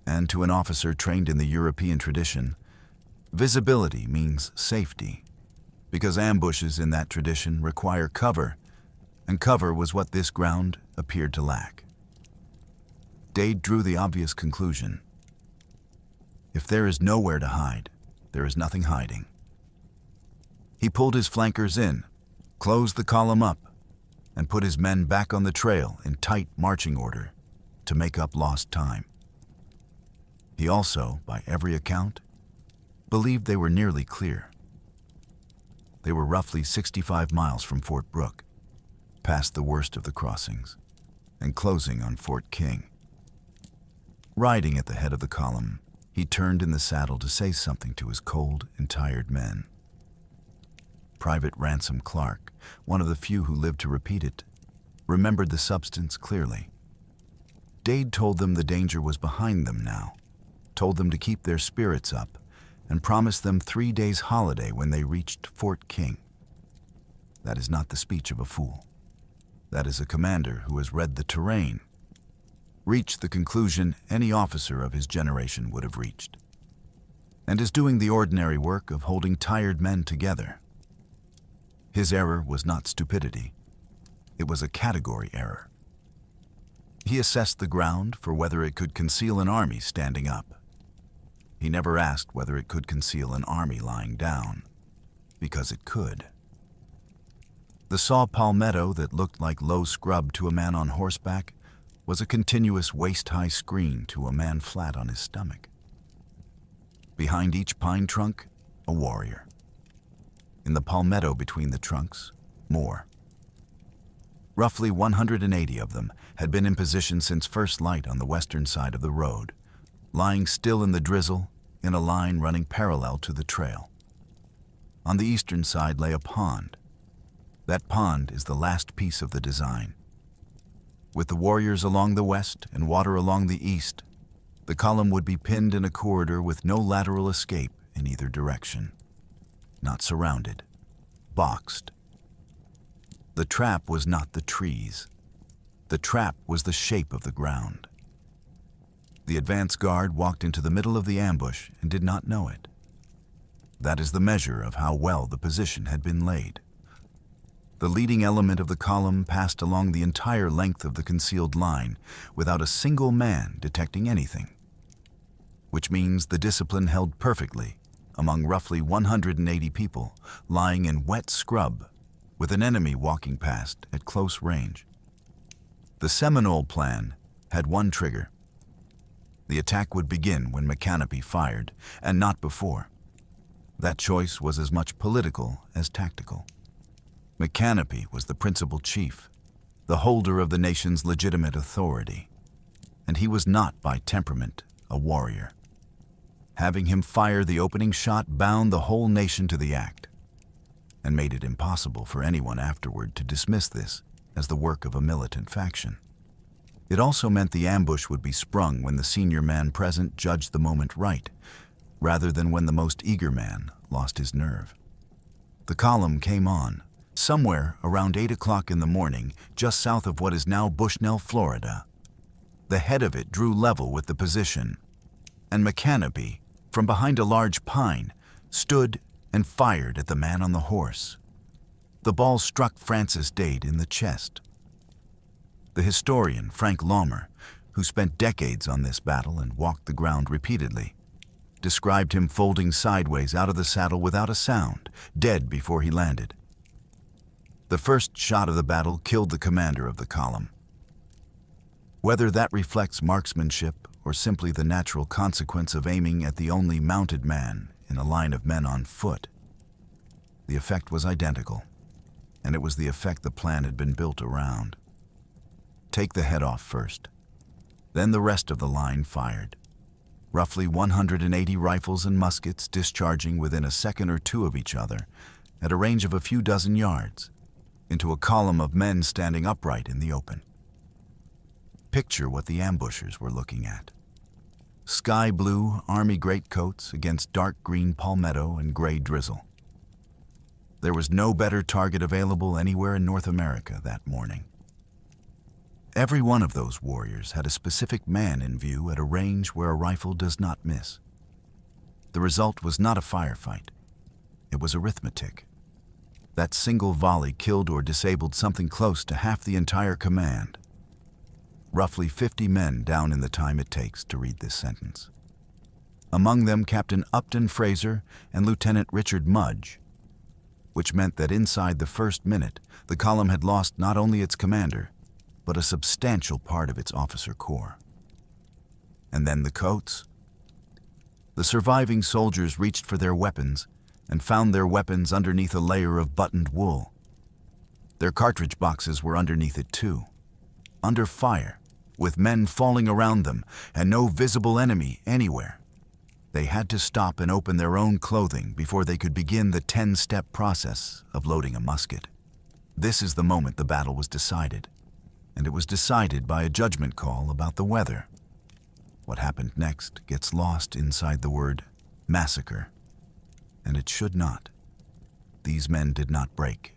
Speaker 1: And to an officer trained in the European tradition, visibility means safety, because ambushes in that tradition require cover, and cover was what this ground appeared to lack. Dade drew the obvious conclusion. If there is nowhere to hide, there is nothing hiding. He pulled his flankers in, closed the column up, and put his men back on the trail in tight marching order to make up lost time. He also, by every account, believed they were nearly clear. They were roughly 65 miles from Fort Brooke, past the worst of the crossings, and closing on Fort King. Riding at the head of the column, he turned in the saddle to say something to his cold and tired men. Private Ransom Clark, one of the few who lived to repeat it, remembered the substance clearly. Dade told them the danger was behind them now, told them to keep their spirits up, and promised them 3 days' holiday when they reached Fort King. That is not the speech of a fool. That is a commander who has read the terrain, reached the conclusion any officer of his generation would have reached, and is doing the ordinary work of holding tired men together. His error was not stupidity. It was a category error. He assessed the ground for whether it could conceal an army standing up. He never asked whether it could conceal an army lying down, because it could. The saw palmetto that looked like low scrub to a man on horseback was a continuous waist-high screen to a man flat on his stomach. Behind each pine trunk, a warrior. In the palmetto between the trunks, more. Roughly 180 of them had been in position since first light on the western side of the road, lying still in the drizzle in a line running parallel to the trail. On the eastern side lay a pond. That pond is the last piece of the design. With the warriors along the west and water along the east, the column would be pinned in a corridor with no lateral escape in either direction. Not surrounded, boxed. The trap was not the trees. The trap was the shape of the ground. The advance guard walked into the middle of the ambush and did not know it. That is the measure of how well the position had been laid. The leading element of the column passed along the entire length of the concealed line without a single man detecting anything, which means the discipline held perfectly among roughly 180 people lying in wet scrub with an enemy walking past at close range. The Seminole plan had one trigger. The attack would begin when McCanopy fired, and not before. That choice was as much political as tactical. McCanopy was the principal chief, the holder of the nation's legitimate authority, and he was not by temperament a warrior. Having him fire the opening shot bound the whole nation to the act, and made it impossible for anyone afterward to dismiss this as the work of a militant faction. It also meant the ambush would be sprung when the senior man present judged the moment right, rather than when the most eager man lost his nerve. The column came on, somewhere around 8 o'clock in the morning, just south of what is now Bushnell, Florida. The head of it drew level with the position, and McCanopy, from behind a large pine, stood and fired at the man on the horse. The ball struck Francis Dade in the chest. The historian, Frank Laumer, who spent decades on this battle and walked the ground repeatedly, described him folding sideways out of the saddle without a sound, dead before he landed. The first shot of the battle killed the commander of the column. Whether that reflects marksmanship or simply the natural consequence of aiming at the only mounted man in a line of men on foot, the effect was identical, and it was the effect the plan had been built around. Take the head off first. Then the rest of the line fired. Roughly 180 rifles and muskets discharging within a second or two of each other at a range of a few dozen yards, into a column of men standing upright in the open. Picture what the ambushers were looking at. Sky blue army greatcoats against dark green palmetto and gray drizzle. There was no better target available anywhere in North America that morning. Every one of those warriors had a specific man in view at a range where a rifle does not miss. The result was not a firefight. It was arithmetic. That single volley killed or disabled something close to half the entire command. Roughly 50 men down in the time it takes to read this sentence. Among them Captain Upton Fraser and Lieutenant Richard Mudge, which meant that inside the first minute, the column had lost not only its commander, but a substantial part of its officer corps. And then the coats. The surviving soldiers reached for their weapons and found their weapons underneath a layer of buttoned wool. Their cartridge boxes were underneath it too, under fire, with men falling around them and no visible enemy anywhere. They had to stop and open their own clothing before they could begin the 10-step process of loading a musket. This is the moment the battle was decided, and it was decided by a judgment call about the weather. What happened next gets lost inside the word massacre, and it should not. These men did not break.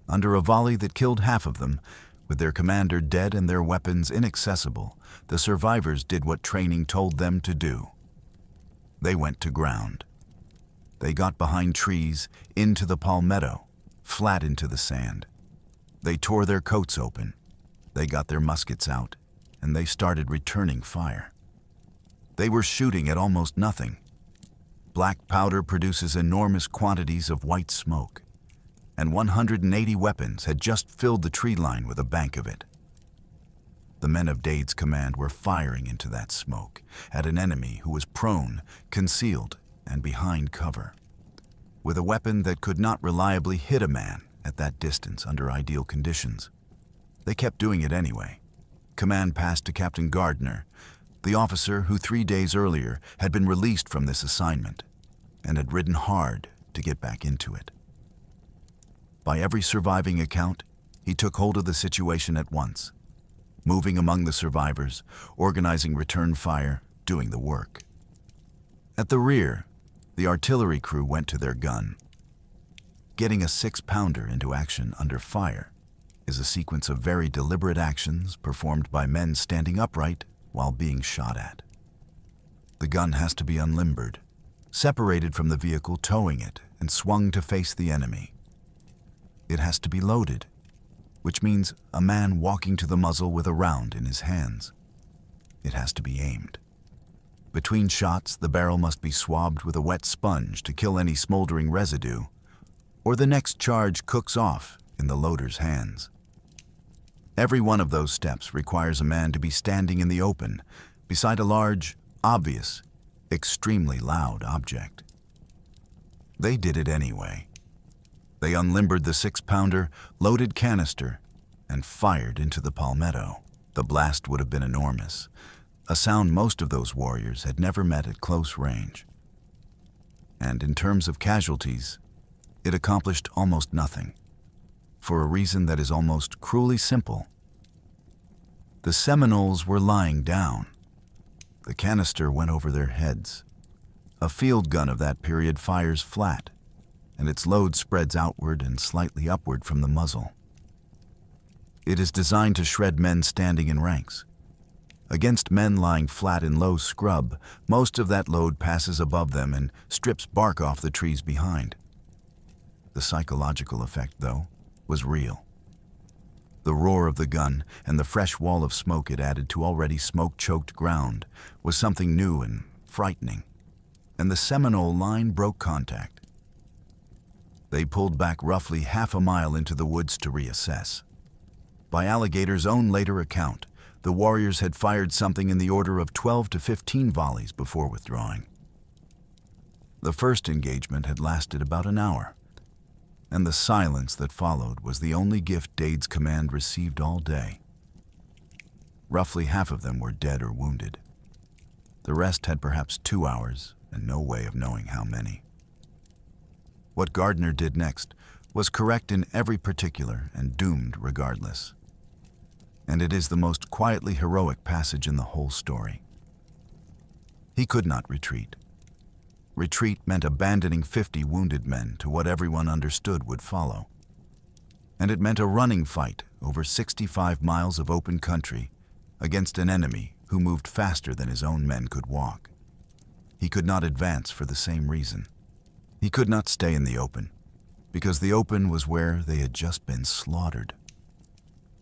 Speaker 1: Under a volley that killed half of them, with their commander dead and their weapons inaccessible, the survivors did what training told them to do. They went to ground. They got behind trees, into the palmetto, flat into the sand. They tore their coats open. They got their muskets out, and they started returning fire. They were shooting at almost nothing. Black powder produces enormous quantities of white smoke, and 180 weapons had just filled the tree line with a bank of it. The men of Dade's command were firing into that smoke at an enemy who was prone, concealed, and behind cover, with a weapon that could not reliably hit a man at that distance under ideal conditions. They kept doing it anyway. Command passed to Captain Gardner, the officer who 3 days earlier had been released from this assignment and had ridden hard to get back into it. By every surviving account, he took hold of the situation at once, moving among the survivors, organizing return fire, doing the work. At the rear, the artillery crew went to their gun. Getting a 6-pounder into action under fire is a sequence of very deliberate actions performed by men standing upright while being shot at. The gun has to be unlimbered, separated from the vehicle towing it, and swung to face the enemy. It has to be loaded, which means a man walking to the muzzle with a round in his hands. It has to be aimed. Between shots, the barrel must be swabbed with a wet sponge to kill any smoldering residue, or the next charge cooks off in the loader's hands. Every one of those steps requires a man to be standing in the open beside a large, obvious, extremely loud object. They did it anyway. They unlimbered the 6-pounder, loaded canister, and fired into the palmetto. The blast would have been enormous, a sound most of those warriors had never met at close range. And in terms of casualties, it accomplished almost nothing, for a reason that is almost cruelly simple. The Seminoles were lying down. The canister went over their heads. A field gun of that period fires flat, and its load spreads outward and slightly upward from the muzzle. It is designed to shred men standing in ranks. Against men lying flat in low scrub, most of that load passes above them and strips bark off the trees behind. The psychological effect, though, was real. The roar of the gun and the fresh wall of smoke it added to already smoke-choked ground was something new and frightening, and the Seminole line broke contact. They pulled back roughly half a mile into the woods to reassess. By Alligator's own later account, the warriors had fired something in the order of 12 to 15 volleys before withdrawing. The first engagement had lasted about an hour, and the silence that followed was the only gift Dade's command received all day. Roughly half of them were dead or wounded. The rest had perhaps 2 hours and no way of knowing how many. What Gardner did next was correct in every particular and doomed regardless. And it is the most quietly heroic passage in the whole story. He could not retreat. Retreat meant abandoning 50 wounded men to what everyone understood would follow. And it meant a running fight over 65 miles of open country against an enemy who moved faster than his own men could walk. He could not advance for the same reason. He could not stay in the open, because the open was where they had just been slaughtered.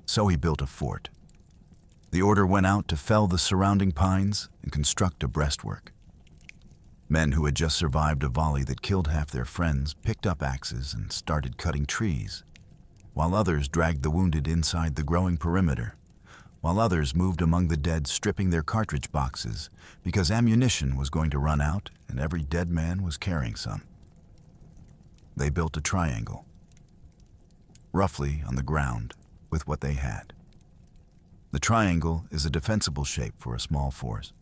Speaker 1: So he built a fort. The order went out to fell the surrounding pines and construct a breastwork. Men who had just survived a volley that killed half their friends picked up axes and started cutting trees, while others dragged the wounded inside the growing perimeter, while others moved among the dead stripping their cartridge boxes because ammunition was going to run out and every dead man was carrying some. They built a triangle, roughly on the ground, with what they had. The triangle is a defensible shape for a small force.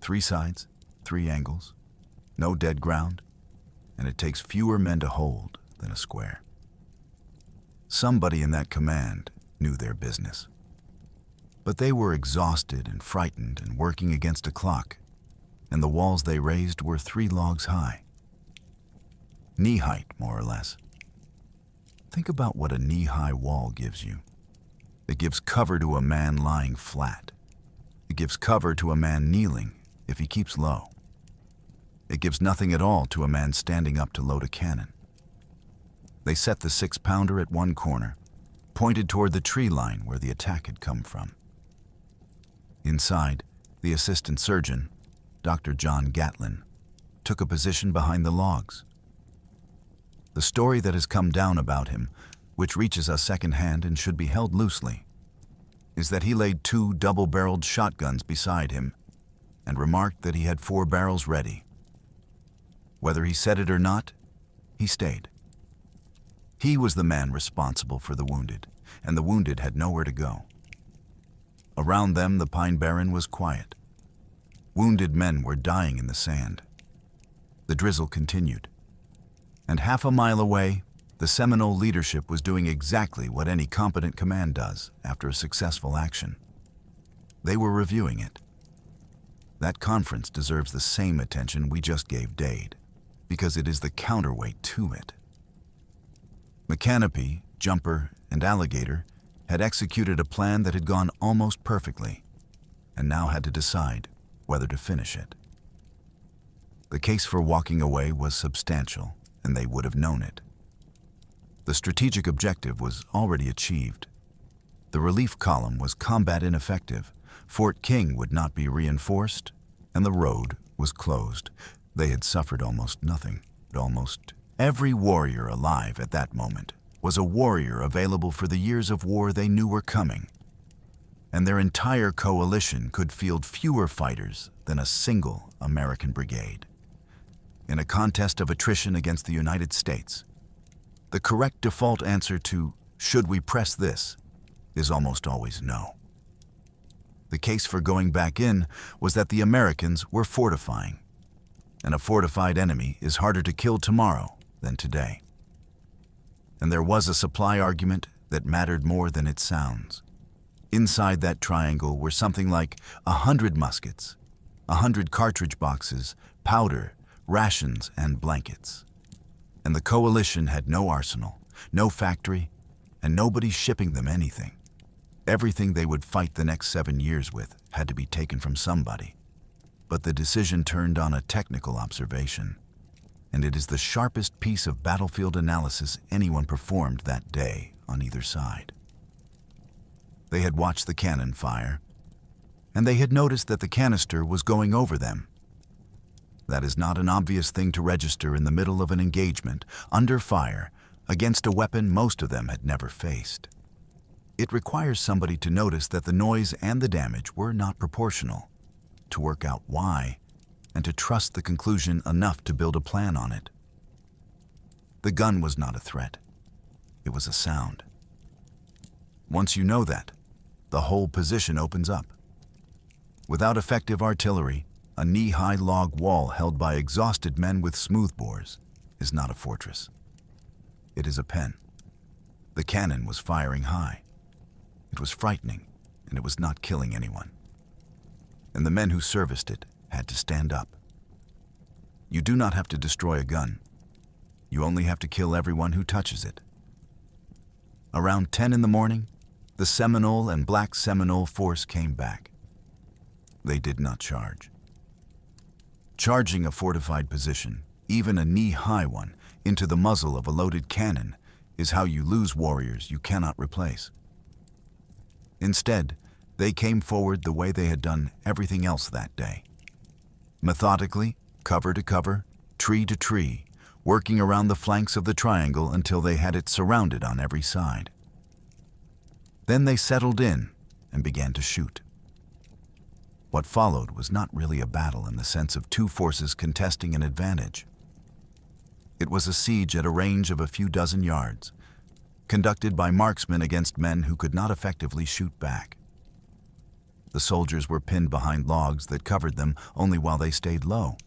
Speaker 1: 3 sides, 3 angles, no dead ground, and it takes fewer men to hold than a square. Somebody in that command knew their business. But they were exhausted and frightened and working against a clock, and the walls they raised were 3 logs high. Knee height, more or less. Think about what a knee-high wall gives you. It gives cover to a man lying flat. It gives cover to a man kneeling if he keeps low. It gives nothing at all to a man standing up to load a cannon. They set the 6-pounder at one corner, pointed toward the tree line where the attack had come from. Inside, the assistant surgeon, Dr. John Gatlin, took a position behind the logs. The story that has come down about him, which reaches us secondhand and should be held loosely, is that he laid 2 double-barreled shotguns beside him and remarked that he had 4 barrels ready. Whether he said it or not, he stayed. He was the man responsible for the wounded, and the wounded had nowhere to go. Around them, the Pine Barren was quiet. Wounded men were dying in the sand. The drizzle continued. And half a mile away, the Seminole leadership was doing exactly what any competent command does after a successful action. They were reviewing it. That conference deserves the same attention we just gave Dade, because it is the counterweight to it. Canopy, Jumper, and Alligator had executed a plan that had gone almost perfectly, and now had to decide whether to finish it. The case for walking away was substantial, and they would have known it. The strategic objective was already achieved. The relief column was combat ineffective, Fort King would not be reinforced, and the road was closed. They had suffered almost nothing. Almost every warrior alive at that moment was a warrior available for the years of war they knew were coming, and their entire coalition could field fewer fighters than a single American brigade. In a contest of attrition against the United States, the correct default answer to "should we press this?" is almost always no. The case for going back in was that the Americans were fortifying, and a fortified enemy is harder to kill tomorrow than today. And there was a supply argument that mattered more than it sounds. Inside that triangle were something like 100 muskets, 100 cartridge boxes, powder, rations, and blankets. And the coalition had no arsenal, no factory, and nobody shipping them anything. Everything they would fight the next 7 years with had to be taken from somebody. But the decision turned on a technical observation, and it is the sharpest piece of battlefield analysis anyone performed that day on either side. They had watched the cannon fire, and they had noticed that the canister was going over them. That is not an obvious thing to register in the middle of an engagement, under fire, against a weapon most of them had never faced. It requires somebody to notice that the noise and the damage were not proportional, to work out why, and to trust the conclusion enough to build a plan on it. The gun was not a threat. It was a sound. Once you know that, the whole position opens up. Without effective artillery, a knee-high log wall held by exhausted men with smoothbores is not a fortress. It is a pen. The cannon was firing high. It was frightening, and it was not killing anyone. And the men who serviced it had to stand up. You do not have to destroy a gun. You only have to kill everyone who touches it. Around 10 in the morning, the Seminole and Black Seminole force came back. They did not charge. Charging a fortified position, even a knee-high one, into the muzzle of a loaded cannon is how you lose warriors you cannot replace. Instead, they came forward the way they had done everything else that day. Methodically, cover to cover, tree to tree, working around the flanks of the triangle until they had it surrounded on every side. Then they settled in and began to shoot. What followed was not really a battle in the sense of two forces contesting an advantage. It was a siege at a range of a few dozen yards, conducted by marksmen against men who could not effectively shoot back. The soldiers were pinned behind logs that covered them only while they stayed low.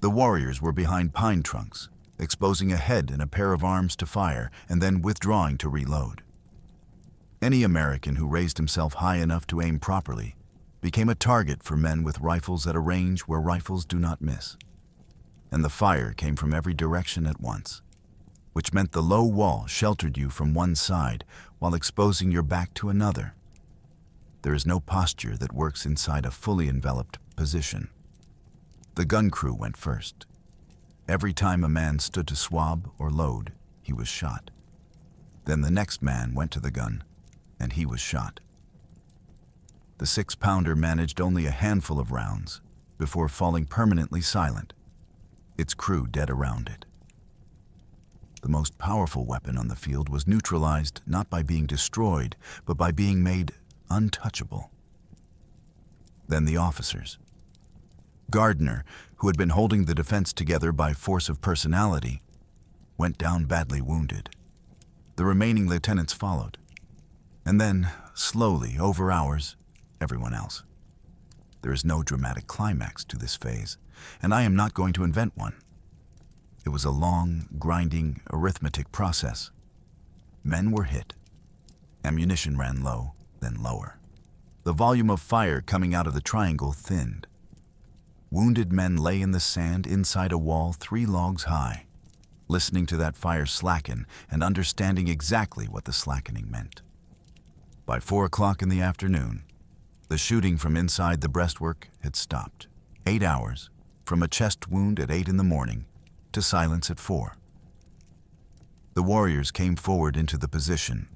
Speaker 1: The warriors were behind pine trunks, exposing a head and a pair of arms to fire and then withdrawing to reload. Any American who raised himself high enough to aim properly became a target for men with rifles at a range where rifles do not miss. And the fire came from every direction at once, which meant the low wall sheltered you from one side while exposing your back to another. There is no posture that works inside a fully enveloped position. The gun crew went first. Every time a man stood to swab or load, he was shot. Then the next man went to the gun, and he was shot. The 6-pounder managed only a handful of rounds before falling permanently silent, its crew dead around it. The most powerful weapon on the field was neutralized not by being destroyed, but by being made untouchable. Then the officers. Gardner, who had been holding the defense together by force of personality, went down badly wounded. The remaining lieutenants followed. And then, slowly, over hours, everyone else. There is no dramatic climax to this phase, and I am not going to invent one. It was a long, grinding, arithmetic process. Men were hit. Ammunition ran low, then lower. The volume of fire coming out of the triangle thinned. Wounded men lay in the sand inside a wall 3 logs high, listening to that fire slacken and understanding exactly what the slackening meant. By 4 o'clock in the afternoon, the shooting from inside the breastwork had stopped. 8 hours, from a chest wound at 8 in the morning to silence at 4. The warriors came forward into the position.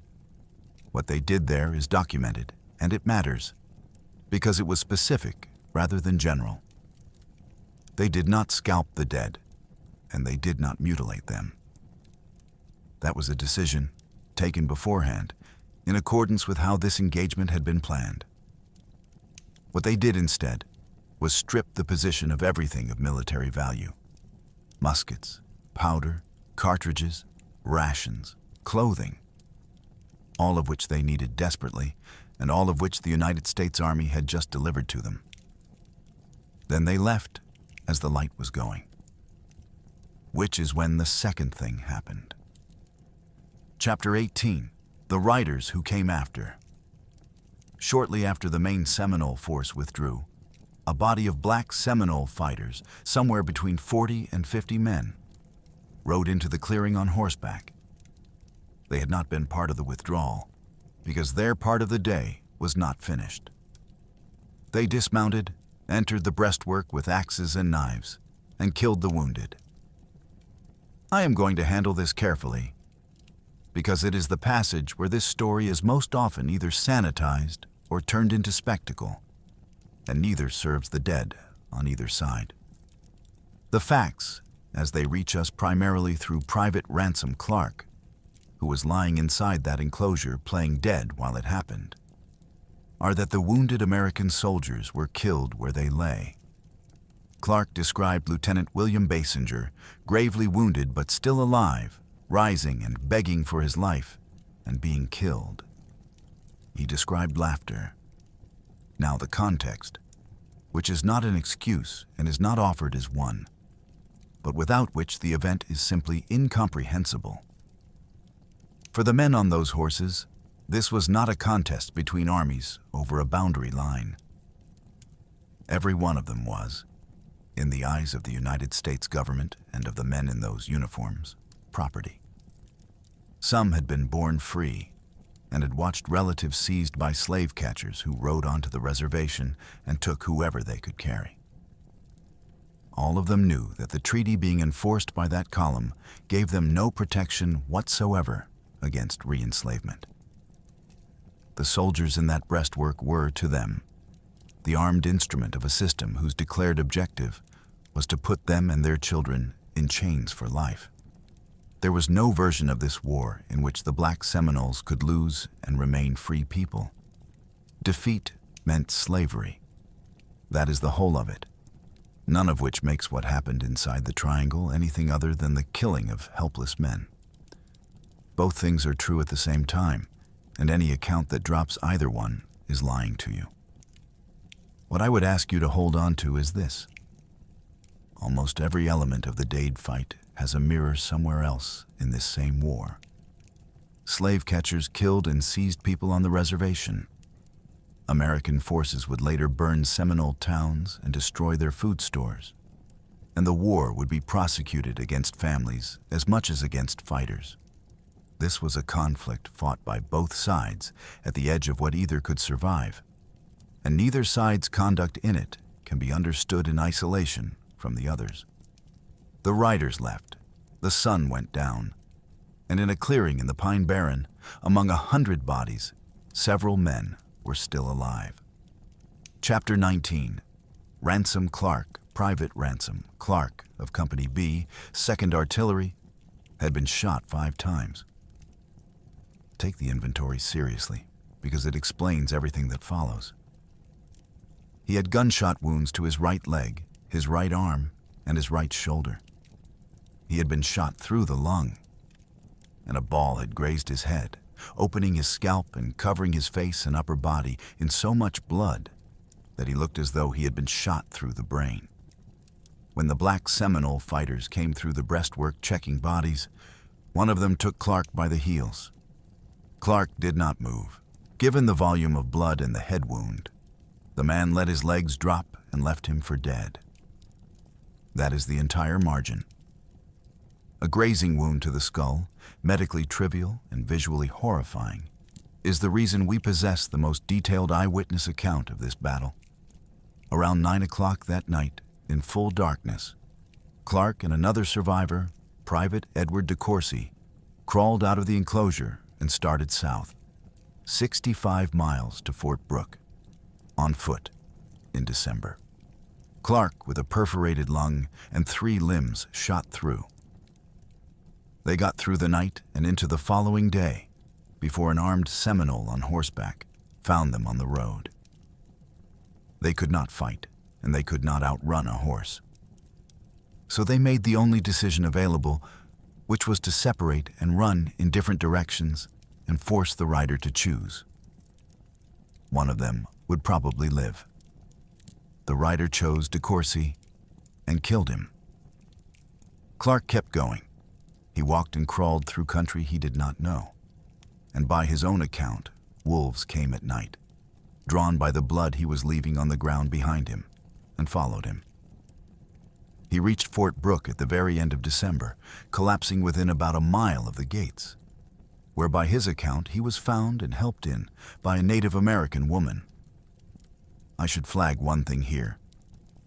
Speaker 1: What they did there is documented, and it matters, because it was specific rather than general. They did not scalp the dead, and they did not mutilate them. That was a decision taken beforehand, in accordance with how this engagement had been planned. What they did instead was strip the position of everything of military value: muskets, powder, cartridges, rations, clothing, all of which they needed desperately, and all of which the United States Army had just delivered to them. Then they left as the light was going, which is when the second thing happened. Chapter 18, The Riders Who Came After. Shortly after the main Seminole force withdrew, a body of Black Seminole fighters, somewhere between 40 and 50 men, rode into the clearing on horseback. They had not been part of the withdrawal, because their part of the day was not finished. They dismounted, entered the breastwork with axes and knives, and killed the wounded. I am going to handle this carefully, because it is the passage where this story is most often either sanitized or turned into spectacle, and neither serves the dead on either side. The facts, as they reach us primarily through Private Ransom Clark, who was lying inside that enclosure playing dead while it happened, are that the wounded American soldiers were killed where they lay. Clark described Lieutenant William Basinger, gravely wounded but still alive, rising and begging for his life, and being killed. He described laughter. Now the context, which is not an excuse and is not offered as one, but without which the event is simply incomprehensible. For the men on those horses, this was not a contest between armies over a boundary line. Every one of them was, in the eyes of the United States government and of the men in those uniforms, property. Some had been born free and had watched relatives seized by slave catchers who rode onto the reservation and took whoever they could carry. All of them knew that the treaty being enforced by that column gave them no protection whatsoever against re-enslavement. The soldiers in that breastwork were, to them, the armed instrument of a system whose declared objective was to put them and their children in chains for life. There was no version of this war in which the Black Seminoles could lose and remain free people. Defeat meant slavery. That is the whole of it, none of which makes what happened inside the triangle anything other than the killing of helpless men. Both things are true at the same time, and any account that drops either one is lying to you. What I would ask you to hold on to is this. Almost every element of the Dade fight has a mirror somewhere else in this same war. Slave catchers killed and seized people on the reservation. American forces would later burn Seminole towns and destroy their food stores. And the war would be prosecuted against families as much as against fighters. This was a conflict fought by both sides at the edge of what either could survive, and neither side's conduct in it can be understood in isolation from the others. The riders left, the sun went down, and in a clearing in the Pine Barren, among 100 bodies, several men were still alive. Chapter 19, Ransom Clark, Private Ransom Clark of Company B, 2nd Artillery, had been shot 5 times. Take the inventory seriously, because it explains everything that follows. He had gunshot wounds to his right leg, his right arm, and his right shoulder. He had been shot through the lung, and a ball had grazed his head, opening his scalp and covering his face and upper body in so much blood that he looked as though he had been shot through the brain. When the Black Seminole fighters came through the breastwork checking bodies, one of them took Clark by the heels. Clark did not move. Given the volume of blood and the head wound, the man let his legs drop and left him for dead. That is the entire margin. A grazing wound to the skull, medically trivial and visually horrifying, is the reason we possess the most detailed eyewitness account of this battle. Around 9 o'clock that night, in full darkness, Clark and another survivor, Private Edward DeCourcy, crawled out of the enclosure and started south, 65 miles to Fort Brooke, on foot, in December. Clark with a perforated lung and 3 limbs shot through. They got through the night and into the following day before an armed Seminole on horseback found them on the road. They could not fight, and they could not outrun a horse. So they made the only decision available, which was to separate and run in different directions and force the rider to choose. One of them would probably live. The rider chose DeCourcy and killed him. Clark kept going. He walked and crawled through country he did not know. And by his own account, wolves came at night, drawn by the blood he was leaving on the ground behind him, and followed him. He reached Fort Brooke at the very end of December, collapsing within about a mile of the gates, where by his account he was found and helped in by a Native American woman. I should flag one thing here,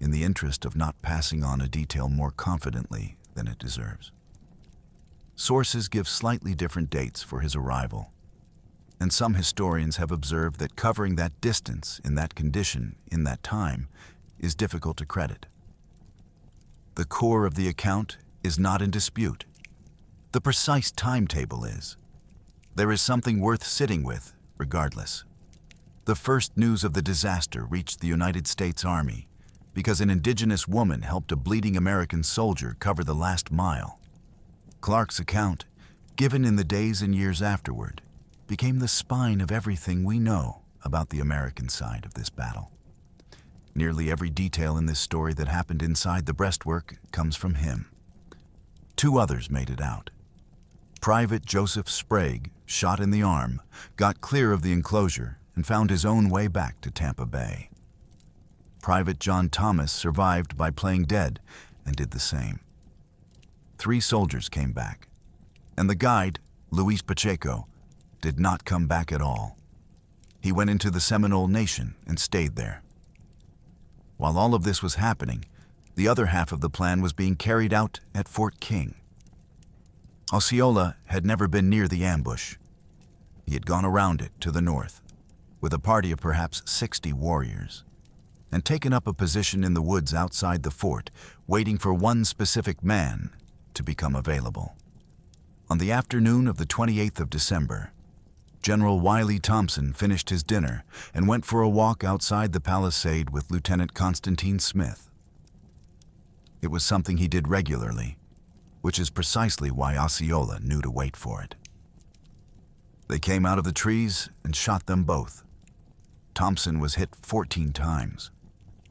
Speaker 1: in the interest of not passing on a detail more confidently than it deserves. Sources give slightly different dates for his arrival, and some historians have observed that covering that distance in that condition in that time is difficult to credit. The core of the account is not in dispute. The precise timetable is. There is something worth sitting with, regardless. The first news of the disaster reached the United States Army because an indigenous woman helped a bleeding American soldier cover the last mile. Clark's account, given in the days and years afterward, became the spine of everything we know about the American side of this battle. Nearly every detail in this story that happened inside the breastwork comes from him. 2 others made it out. Private Joseph Sprague, shot in the arm, got clear of the enclosure and found his own way back to Tampa Bay. Private John Thomas survived by playing dead and did the same. 3 soldiers came back, and the guide, Luis Pacheco, did not come back at all. He went into the Seminole Nation and stayed there. While all of this was happening, the other half of the plan was being carried out at Fort King. Osceola had never been near the ambush. He had gone around it to the north, with a party of perhaps 60 warriors, and taken up a position in the woods outside the fort, waiting for one specific man to become available. On the afternoon of the 28th of December, General Wiley Thompson finished his dinner and went for a walk outside the palisade with Lieutenant Constantine Smith. It was something he did regularly, which is precisely why Osceola knew to wait for it. They came out of the trees and shot them both. Thompson was hit 14 times.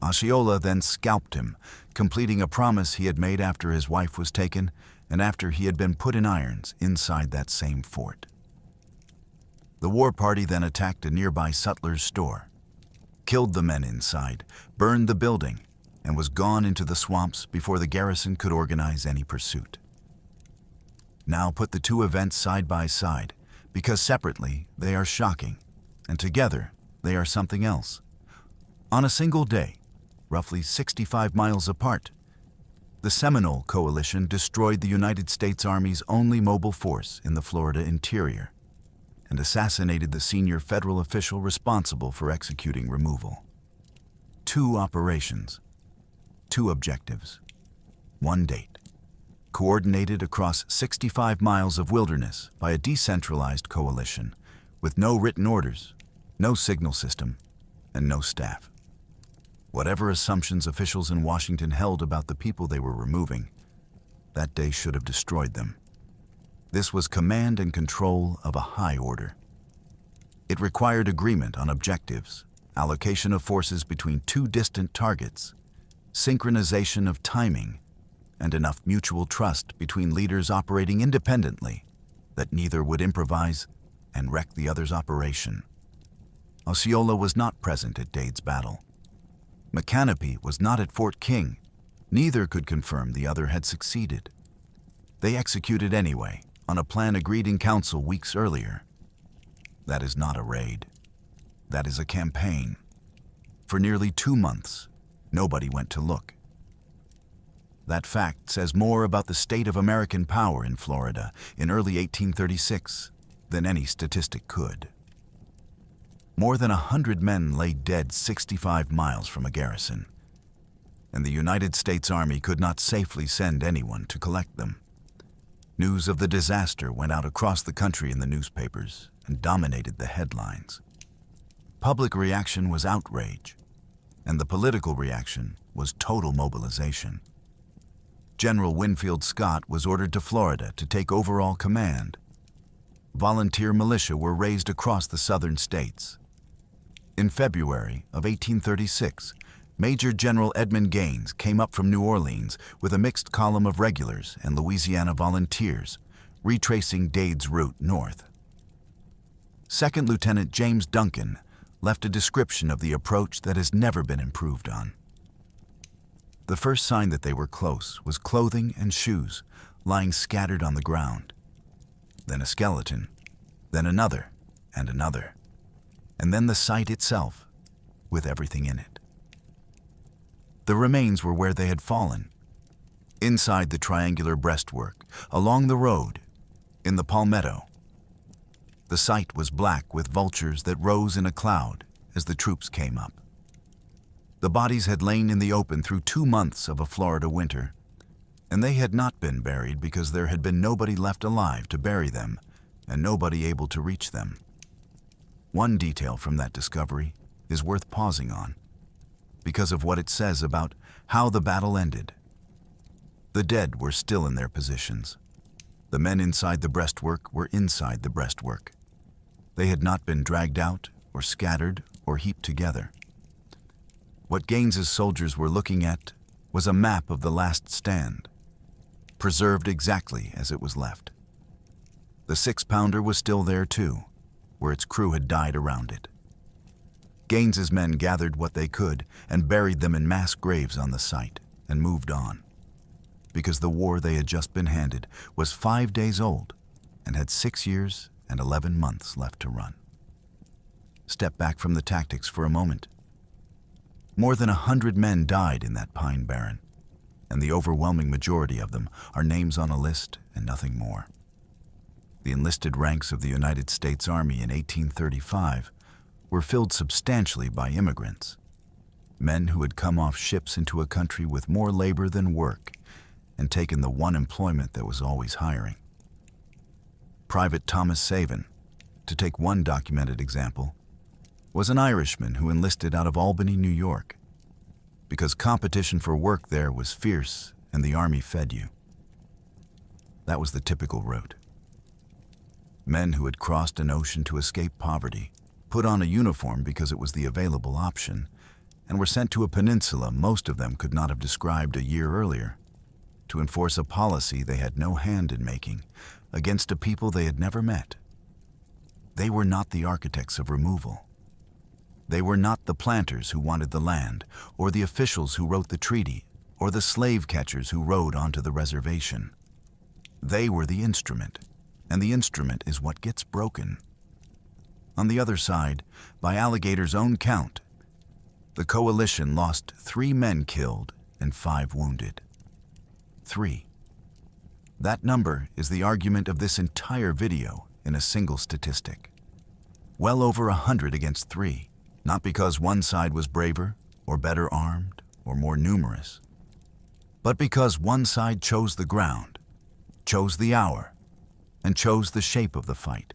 Speaker 1: Osceola then scalped him, completing a promise he had made after his wife was taken and after he had been put in irons inside that same fort. The war party then attacked a nearby sutler's store, killed the men inside, burned the building, and was gone into the swamps before the garrison could organize any pursuit. Now put the 2 events side by side, because separately they are shocking, and together they are something else. On a single day, roughly 65 miles apart, the Seminole Coalition destroyed the United States Army's only mobile force in the Florida interior and assassinated the senior federal official responsible for executing removal. 2 operations, 2 objectives, 1 date, coordinated across 65 miles of wilderness by a decentralized coalition with no written orders, no signal system, and no staff. Whatever assumptions officials in Washington held about the people they were removing, that day should have destroyed them. This was command and control of a high order. It required agreement on objectives, allocation of forces between two distant targets, synchronization of timing, and enough mutual trust between leaders operating independently that neither would improvise and wreck the other's operation. Osceola was not present at Dade's battle. McCanopy was not at Fort King. Neither could confirm the other had succeeded. They executed anyway, on a plan agreed in council weeks earlier. That is not a raid. That is a campaign. For nearly 2 months, nobody went to look. That fact says more about the state of American power in Florida in early 1836 than any statistic could. More than 100 men lay dead 65 miles from a garrison, and the United States Army could not safely send anyone to collect them. News of the disaster went out across the country in the newspapers and dominated the headlines. Public reaction was outrage, and the political reaction was total mobilization. General Winfield Scott was ordered to Florida to take overall command. Volunteer militia were raised across the southern states. In February of 1836, Major General Edmund Gaines came up from New Orleans with a mixed column of regulars and Louisiana volunteers, retracing Dade's route north. Second Lieutenant James Duncan left a description of the approach that has never been improved on. The first sign that they were close was clothing and shoes lying scattered on the ground. Then a skeleton, then another, and then the site itself, with everything in it. The remains were where they had fallen, inside the triangular breastwork, along the road, in the palmetto. The site was black with vultures that rose in a cloud as the troops came up. The bodies had lain in the open through 2 months of a Florida winter, and they had not been buried because there had been nobody left alive to bury them and nobody able to reach them. One detail from that discovery is worth pausing on, because of what it says about how the battle ended. The dead were still in their positions. The men inside the breastwork were inside the breastwork. They had not been dragged out or scattered or heaped together. What Gaines's soldiers were looking at was a map of the last stand, preserved exactly as it was left. The 6-pounder was still there too, where its crew had died around it. Gaines's men gathered what they could and buried them in mass graves on the site and moved on, because the war they had just been handed was 5 days old and had 6 years and 11 months left to run. Step back from the tactics for a moment. More than 100 men died in that Pine Barren, and the overwhelming majority of them are names on a list and nothing more. The enlisted ranks of the United States Army in 1835 were filled substantially by immigrants, men who had come off ships into a country with more labor than work and taken the one employment that was always hiring. Private Thomas Savin, to take one documented example, was an Irishman who enlisted out of Albany, New York, because competition for work there was fierce and the Army fed you. That was the typical route. Men who had crossed an ocean to escape poverty, put on a uniform because it was the available option, and were sent to a peninsula most of them could not have described a year earlier, to enforce a policy they had no hand in making against a people they had never met. They were not the architects of removal. They were not the planters who wanted the land, or the officials who wrote the treaty, or the slave catchers who rode onto the reservation. They were the instrument, and the instrument is what gets broken. On the other side, by Alligator's own count, the coalition lost 3 men killed and 5 wounded. 3. That number is the argument of this entire video in a single statistic. Well over 100 against 3, not because one side was braver or better armed or more numerous, but because one side chose the ground, chose the hour, and chose the shape of the fight.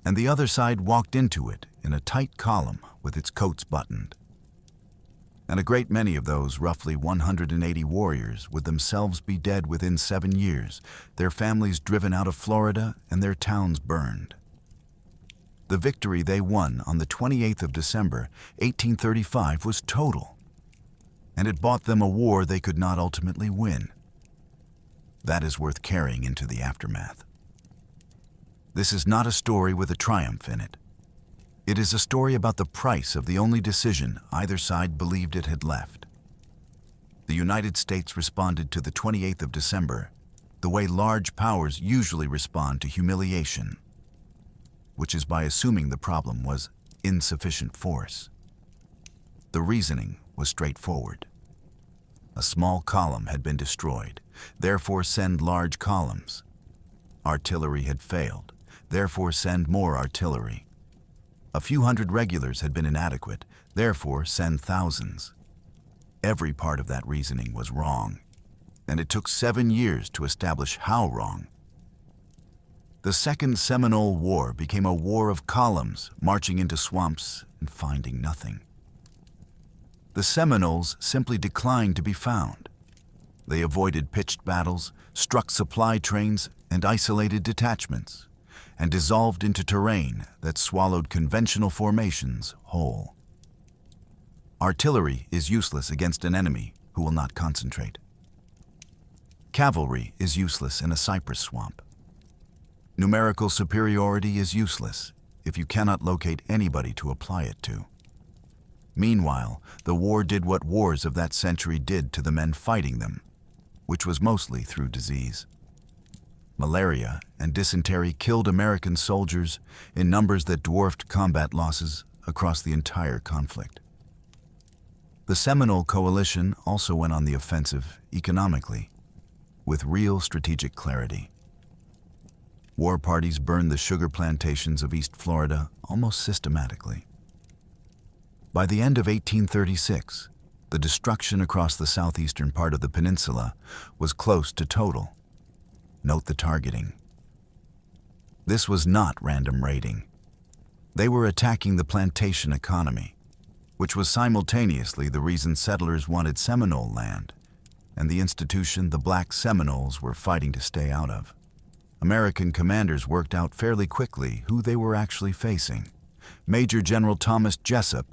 Speaker 1: And the other side walked into it in a tight column with its coats buttoned. And a great many of those roughly 180 warriors would themselves be dead within 7 years, their families driven out of Florida and their towns burned. The victory they won on the 28th of December, 1835 was total, and it bought them a war they could not ultimately win. That is worth carrying into the aftermath. This is not a story with a triumph in it. It is a story about the price of the only decision either side believed it had left. The United States responded to the 28th of December the way large powers usually respond to humiliation, which is by assuming the problem was insufficient force. The reasoning was straightforward. A small column had been destroyed, therefore send large columns. Artillery had failed, therefore send more artillery. A few hundred regulars had been inadequate, therefore send thousands. Every part of that reasoning was wrong, and it took 7 years to establish how wrong. The Second Seminole War became a war of columns marching into swamps and finding nothing. The Seminoles simply declined to be found. They avoided pitched battles, struck supply trains, and isolated detachments, and dissolved into terrain that swallowed conventional formations whole. Artillery is useless against an enemy who will not concentrate. Cavalry is useless in a cypress swamp. Numerical superiority is useless if you cannot locate anybody to apply it to. Meanwhile, the war did what wars of that century did to the men fighting them, which was mostly through disease. Malaria and dysentery killed American soldiers in numbers that dwarfed combat losses across the entire conflict. The Seminole Coalition also went on the offensive economically, with real strategic clarity. War parties burned the sugar plantations of East Florida almost systematically. By the end of 1836, the destruction across the southeastern part of the peninsula was close to total. Note the targeting. This was not random raiding. They were attacking the plantation economy, which was simultaneously the reason settlers wanted Seminole land and the institution the Black Seminoles were fighting to stay out of. American commanders worked out fairly quickly who they were actually facing. Major General Thomas Jessup,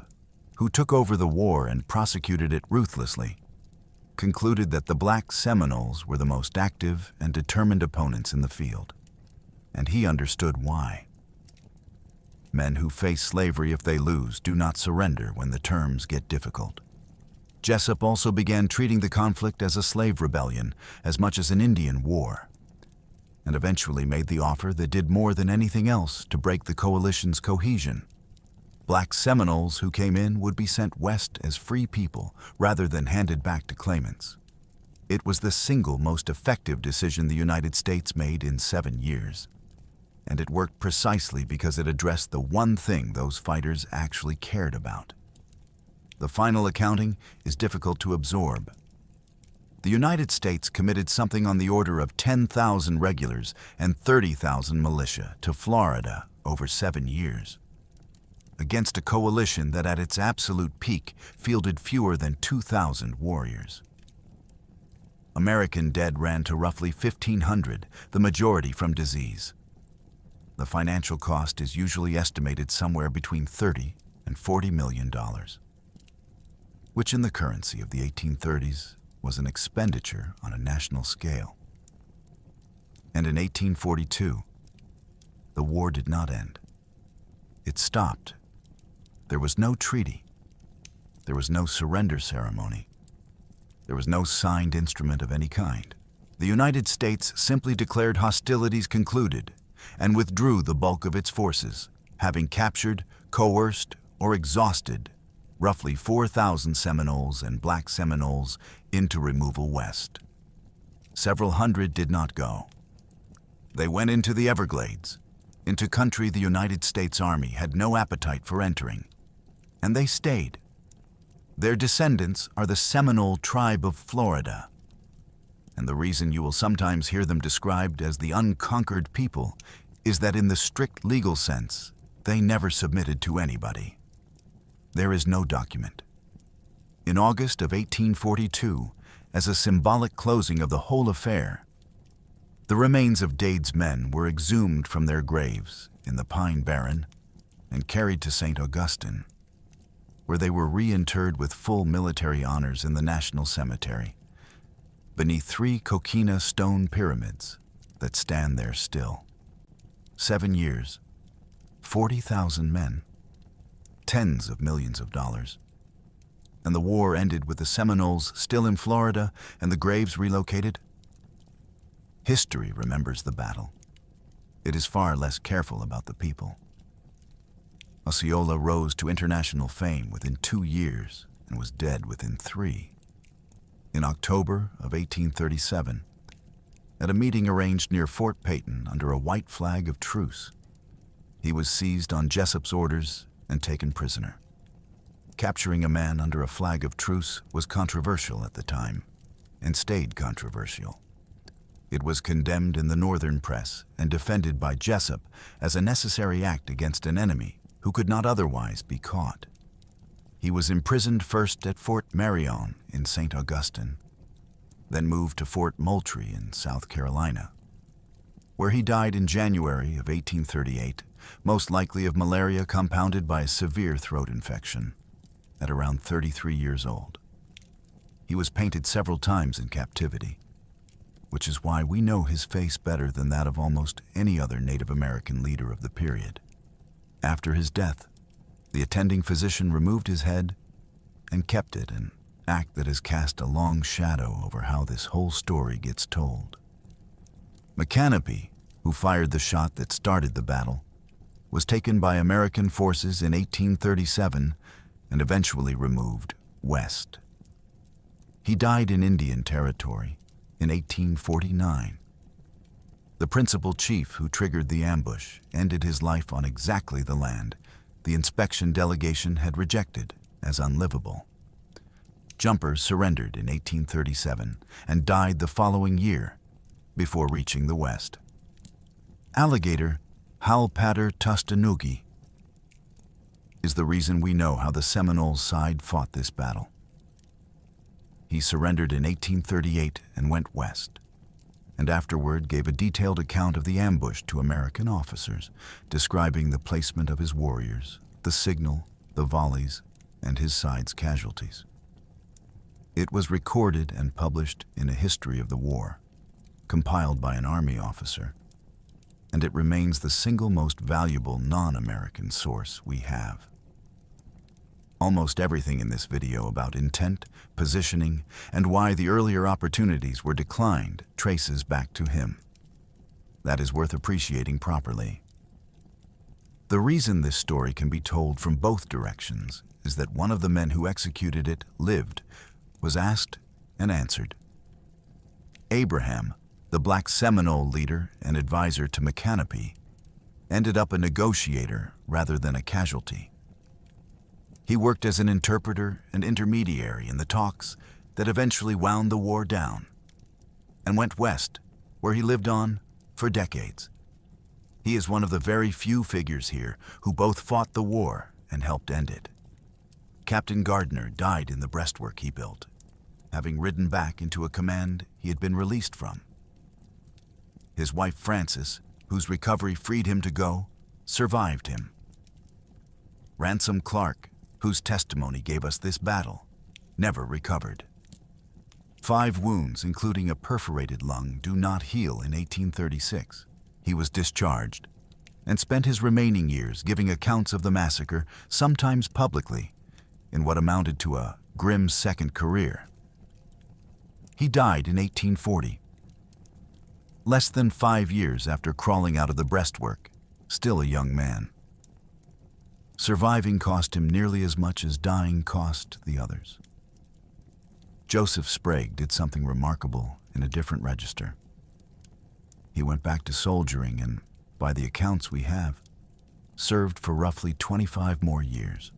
Speaker 1: who took over the war and prosecuted it ruthlessly, concluded that the Black Seminoles were the most active and determined opponents in the field, and he understood why. Men who face slavery if they lose do not surrender when the terms get difficult. Jessup also began treating the conflict as a slave rebellion as much as an Indian war, and eventually made the offer that did more than anything else to break the coalition's cohesion. Black Seminoles who came in would be sent west as free people rather than handed back to claimants. It was the single most effective decision the United States made in 7 years, and it worked precisely because it addressed the one thing those fighters actually cared about. The final accounting is difficult to absorb. The United States committed something on the order of 10,000 regulars and 30,000 militia to Florida over 7 years, against a coalition that at its absolute peak fielded fewer than 2,000 warriors. American dead ran to roughly 1,500, the majority from disease. The financial cost is usually estimated somewhere between $30 and $40 million, which in the currency of the 1830s was an expenditure on a national scale. And in 1842, the war did not end. It stopped. There was no treaty. There was no surrender ceremony. There was no signed instrument of any kind. The United States simply declared hostilities concluded and withdrew the bulk of its forces, having captured, coerced, or exhausted roughly 4,000 Seminoles and Black Seminoles into removal west. Several hundred did not go. They went into the Everglades, into country the United States Army had no appetite for entering, and they stayed. Their descendants are the Seminole tribe of Florida, and the reason you will sometimes hear them described as the unconquered people is that in the strict legal sense, they never submitted to anybody. There is no document, In August of 1842, as a symbolic closing of the whole affair, the remains of Dade's men were exhumed from their graves in the Pine Barren and carried to St. Augustine, where they were reinterred with full military honors in the National Cemetery, beneath 3 coquina stone pyramids that stand there still. 7 years, 40,000 men, tens of millions of dollars. And the war ended with the Seminoles still in Florida and the graves relocated? History remembers the battle. It is far less careful about the people. Osceola rose to international fame within 2 years and was dead within 3. In October of 1837, at a meeting arranged near Fort Peyton under a white flag of truce, he was seized on Jessup's orders and taken prisoner. Capturing a man under a flag of truce was controversial at the time, and stayed controversial. It was condemned in the northern press and defended by Jessup as a necessary act against an enemy who could not otherwise be caught. He was imprisoned first at Fort Marion in St. Augustine, then moved to Fort Moultrie in South Carolina, where he died in January of 1838, most likely of malaria compounded by a severe throat infection, at around 33 years old. He was painted several times in captivity, which is why we know his face better than that of almost any other Native American leader of the period. After his death, the attending physician removed his head and kept it, an act that has cast a long shadow over how this whole story gets told. McCanopy, who fired the shot that started the battle, was taken by American forces in 1837 and eventually removed west. He died in Indian Territory in 1849. The principal chief who triggered the ambush ended his life on exactly the land the inspection delegation had rejected as unlivable. Jumper surrendered in 1837 and died the following year before reaching the west. Alligator Halpater Tustanugi is the reason we know how the Seminole side fought this battle. He surrendered in 1838 and went west, and afterward gave a detailed account of the ambush to American officers, describing the placement of his warriors, the signal, the volleys, and his side's casualties. It was recorded and published in a history of the war, compiled by an Army officer, and it remains the single most valuable non-American source we have. Almost everything in this video about intent, positioning, and why the earlier opportunities were declined traces back to him. That is worth appreciating properly. The reason this story can be told from both directions is that one of the men who executed it lived, was asked, and answered. Abraham, the Black Seminole leader and advisor to McCanopy, ended up a negotiator rather than a casualty. He worked as an interpreter and intermediary in the talks that eventually wound the war down, and went west, where he lived on for decades. He is one of the very few figures here who both fought the war and helped end it. Captain Gardner died in the breastwork he built, having ridden back into a command he had been released from. His wife Frances, whose recovery freed him to go, survived him. Ransom Clark, whose testimony gave us this battle, never recovered. 5 wounds, including a perforated lung, do not heal in 1836. He was discharged and spent his remaining years giving accounts of the massacre, sometimes publicly, in what amounted to a grim second career. He died in 1840, less than 5 years after crawling out of the breastwork, still a young man. Surviving cost him nearly as much as dying cost the others. Joseph Sprague did something remarkable in a different register. He went back to soldiering and, by the accounts we have, served for roughly 25 more years.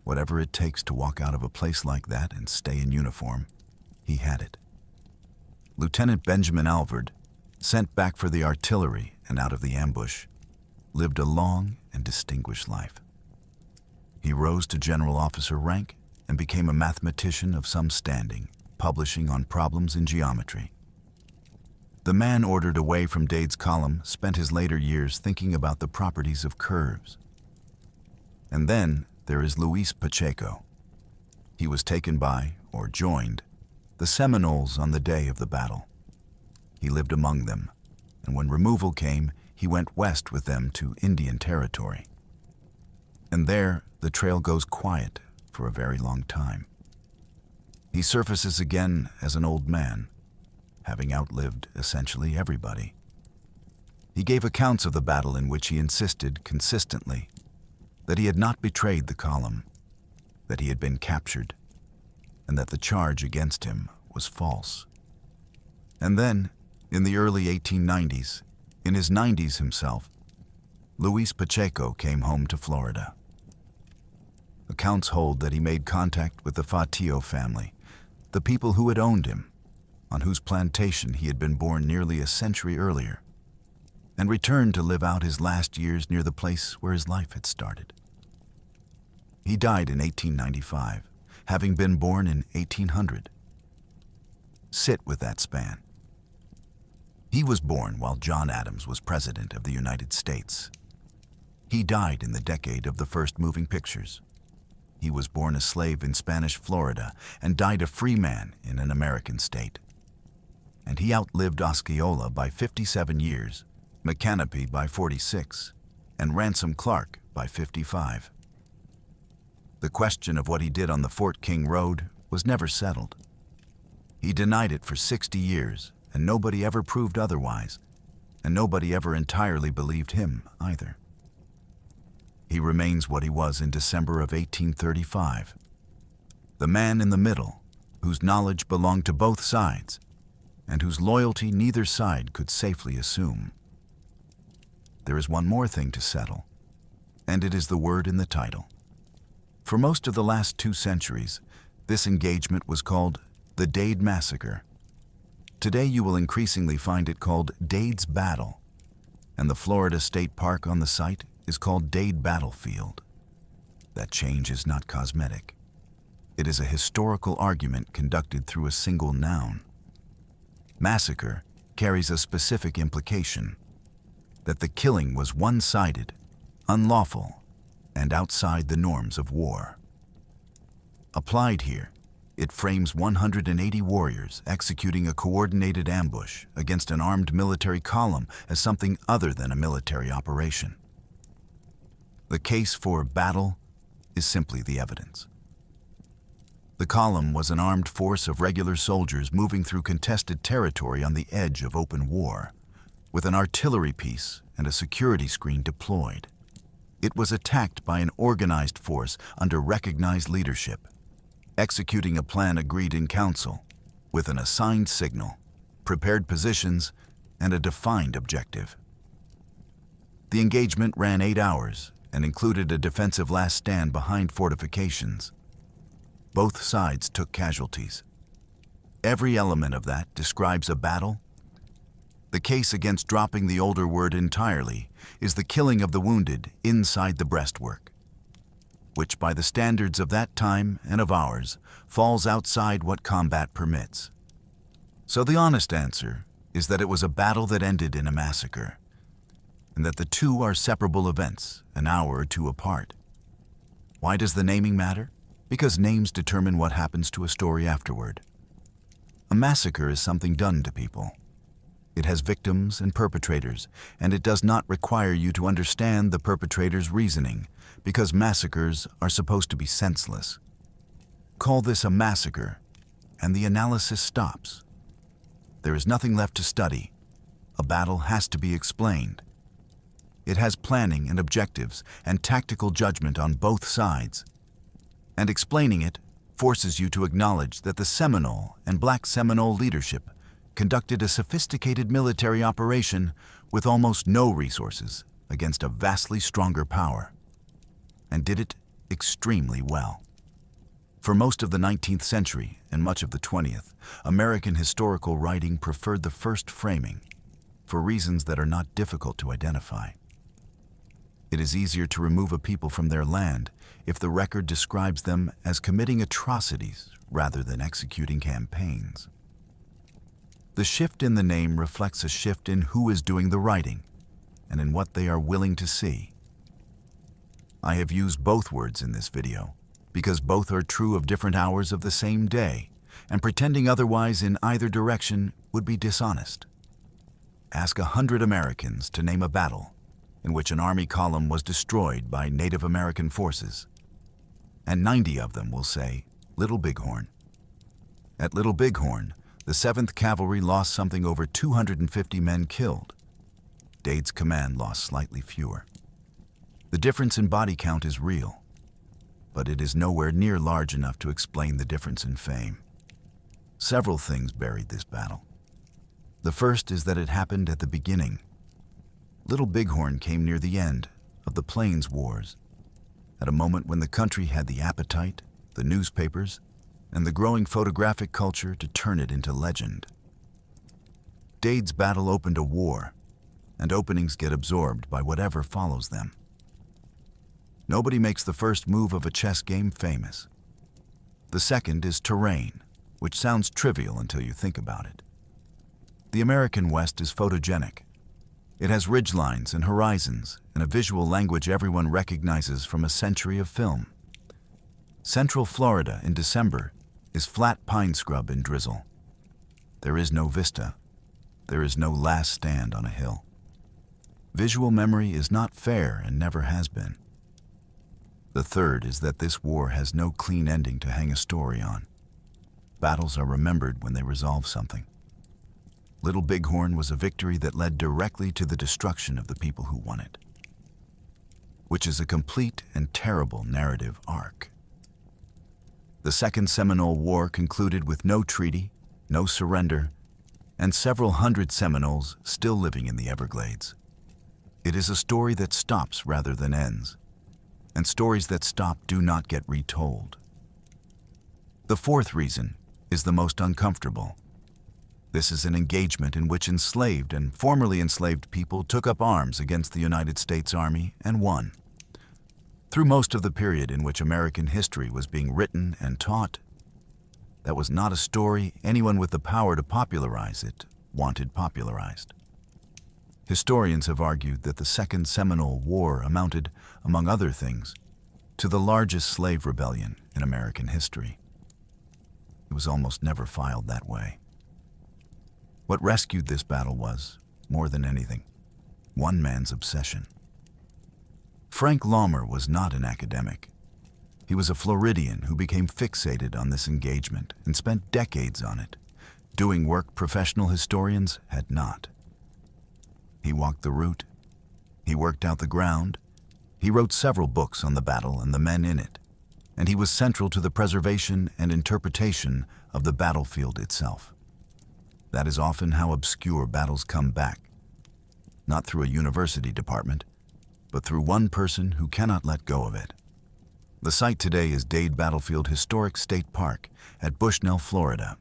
Speaker 1: Whatever it takes to walk out of a place like that and stay in uniform, he had it. Lieutenant Benjamin Alvord, sent back for the artillery and out of the ambush, lived a long and distinguished life. He rose to general officer rank and became a mathematician of some standing, publishing on problems in geometry. The man ordered away from Dade's column spent his later years thinking about the properties of curves. And then there is Luis Pacheco. He was taken by, or joined, the Seminoles on the day of the battle. He lived among them, and when removal came, he went west with them to Indian Territory. And there, the trail goes quiet for a very long time. He surfaces again as an old man, having outlived essentially everybody. He gave accounts of the battle in which he insisted consistently that he had not betrayed the column, that he had been captured, and that the charge against him was false. And then, in the early 1890s, in his 90s himself, Luis Pacheco came home to Florida. Accounts hold that he made contact with the Fatillo family, the people who had owned him, on whose plantation he had been born nearly a century earlier, and returned to live out his last years near the place where his life had started. He died in 1895, having been born in 1800. Sit with that span. He was born while John Adams was President of the United States. He died in the decade of the first moving pictures. He was born a slave in Spanish Florida and died a free man in an American state. And he outlived Osceola by 57 years, Micanopy by 46, and Ransom Clark by 55. The question of what he did on the Fort King Road was never settled. He denied it for 60 years, and nobody ever proved otherwise, and nobody ever entirely believed him either. He remains what he was in December of 1835, the man in the middle, whose knowledge belonged to both sides, and whose loyalty neither side could safely assume. There is one more thing to settle, and it is the word in the title. For most of the last 2 centuries, this engagement was called the Dade Massacre. Today you will increasingly find it called Dade's Battle, and the Florida State Park on the site is called Dade Battlefield. That change is not cosmetic. It is a historical argument conducted through a single noun. Massacre carries a specific implication, that the killing was one-sided, unlawful, and outside the norms of war. Applied here, it frames 180 warriors executing a coordinated ambush against an armed military column as something other than a military operation. The case for battle is simply the evidence. The column was an armed force of regular soldiers moving through contested territory on the edge of open war, with an artillery piece and a security screen deployed. It was attacked by an organized force under recognized leadership, executing a plan agreed in council, with an assigned signal, prepared positions, and a defined objective. The engagement ran 8 hours and included a defensive last stand behind fortifications. Both sides took casualties. Every element of that describes a battle. The case against dropping the older word entirely is the killing of the wounded inside the breastwork, which by the standards of that time and of ours falls outside what combat permits. So the honest answer is that it was a battle that ended in a massacre, and that the two are separable events an hour or 2 apart. Why does the naming matter? Because names determine what happens to a story afterward. A massacre is something done to people. It has victims and perpetrators, and it does not require you to understand the perpetrator's reasoning, because massacres are supposed to be senseless. Call this a massacre, and the analysis stops. There is nothing left to study. A battle has to be explained. It has planning and objectives and tactical judgment on both sides. And explaining it forces you to acknowledge that the Seminole and Black Seminole leadership conducted a sophisticated military operation with almost no resources against a vastly stronger power, and did it extremely well. For most of the 19th century and much of the 20th, American historical writing preferred the first framing, for reasons that are not difficult to identify. It is easier to remove a people from their land if the record describes them as committing atrocities rather than executing campaigns. The shift in the name reflects a shift in who is doing the writing and in what they are willing to see. I have used both words in this video because both are true of different hours of the same day, and pretending otherwise in either direction would be dishonest. Ask 100 Americans to name a battle in which an army column was destroyed by Native American forces, and 90 of them will say Little Bighorn. At Little Bighorn, the 7th Cavalry lost something over 250 men killed. Dade's command lost slightly fewer. The difference in body count is real, but it is nowhere near large enough to explain the difference in fame. Several things buried this battle. The first is that it happened at the beginning. Little Bighorn came near the end of the Plains Wars, at a moment when the country had the appetite, the newspapers, and the growing photographic culture to turn it into legend. Dade's battle opened a war, and openings get absorbed by whatever follows them. Nobody makes the first move of a chess game famous. The second is terrain, which sounds trivial until you think about it. The American West is photogenic. It has ridgelines and horizons and a visual language everyone recognizes from a century of film. Central Florida in December is flat pine scrub and drizzle. There is no vista. There is no last stand on a hill. Visual memory is not fair and never has been. The third is that this war has no clean ending to hang a story on. Battles are remembered when they resolve something. Little Bighorn was a victory that led directly to the destruction of the people who won it, which is a complete and terrible narrative arc. The Second Seminole War concluded with no treaty, no surrender, and several hundred Seminoles still living in the Everglades. It is a story that stops rather than ends, and stories that stop do not get retold. The fourth reason is the most uncomfortable. This is an engagement in which enslaved and formerly enslaved people took up arms against the United States Army and won. Through most of the period in which American history was being written and taught, that was not a story anyone with the power to popularize it wanted popularized. Historians have argued that the Second Seminole War amounted, among other things, to the largest slave rebellion in American history. It was almost never filed that way. What rescued this battle was, more than anything, one man's obsession. Frank Laumer was not an academic. He was a Floridian who became fixated on this engagement and spent decades on it, doing work professional historians had not. He walked the route. He worked out the ground. He wrote several books on the battle and the men in it, and he was central to the preservation and interpretation of the battlefield itself. That is often how obscure battles come back, not through a university department, but through one person who cannot let go of it. The site today is Dade Battlefield Historic State Park at Bushnell, Florida.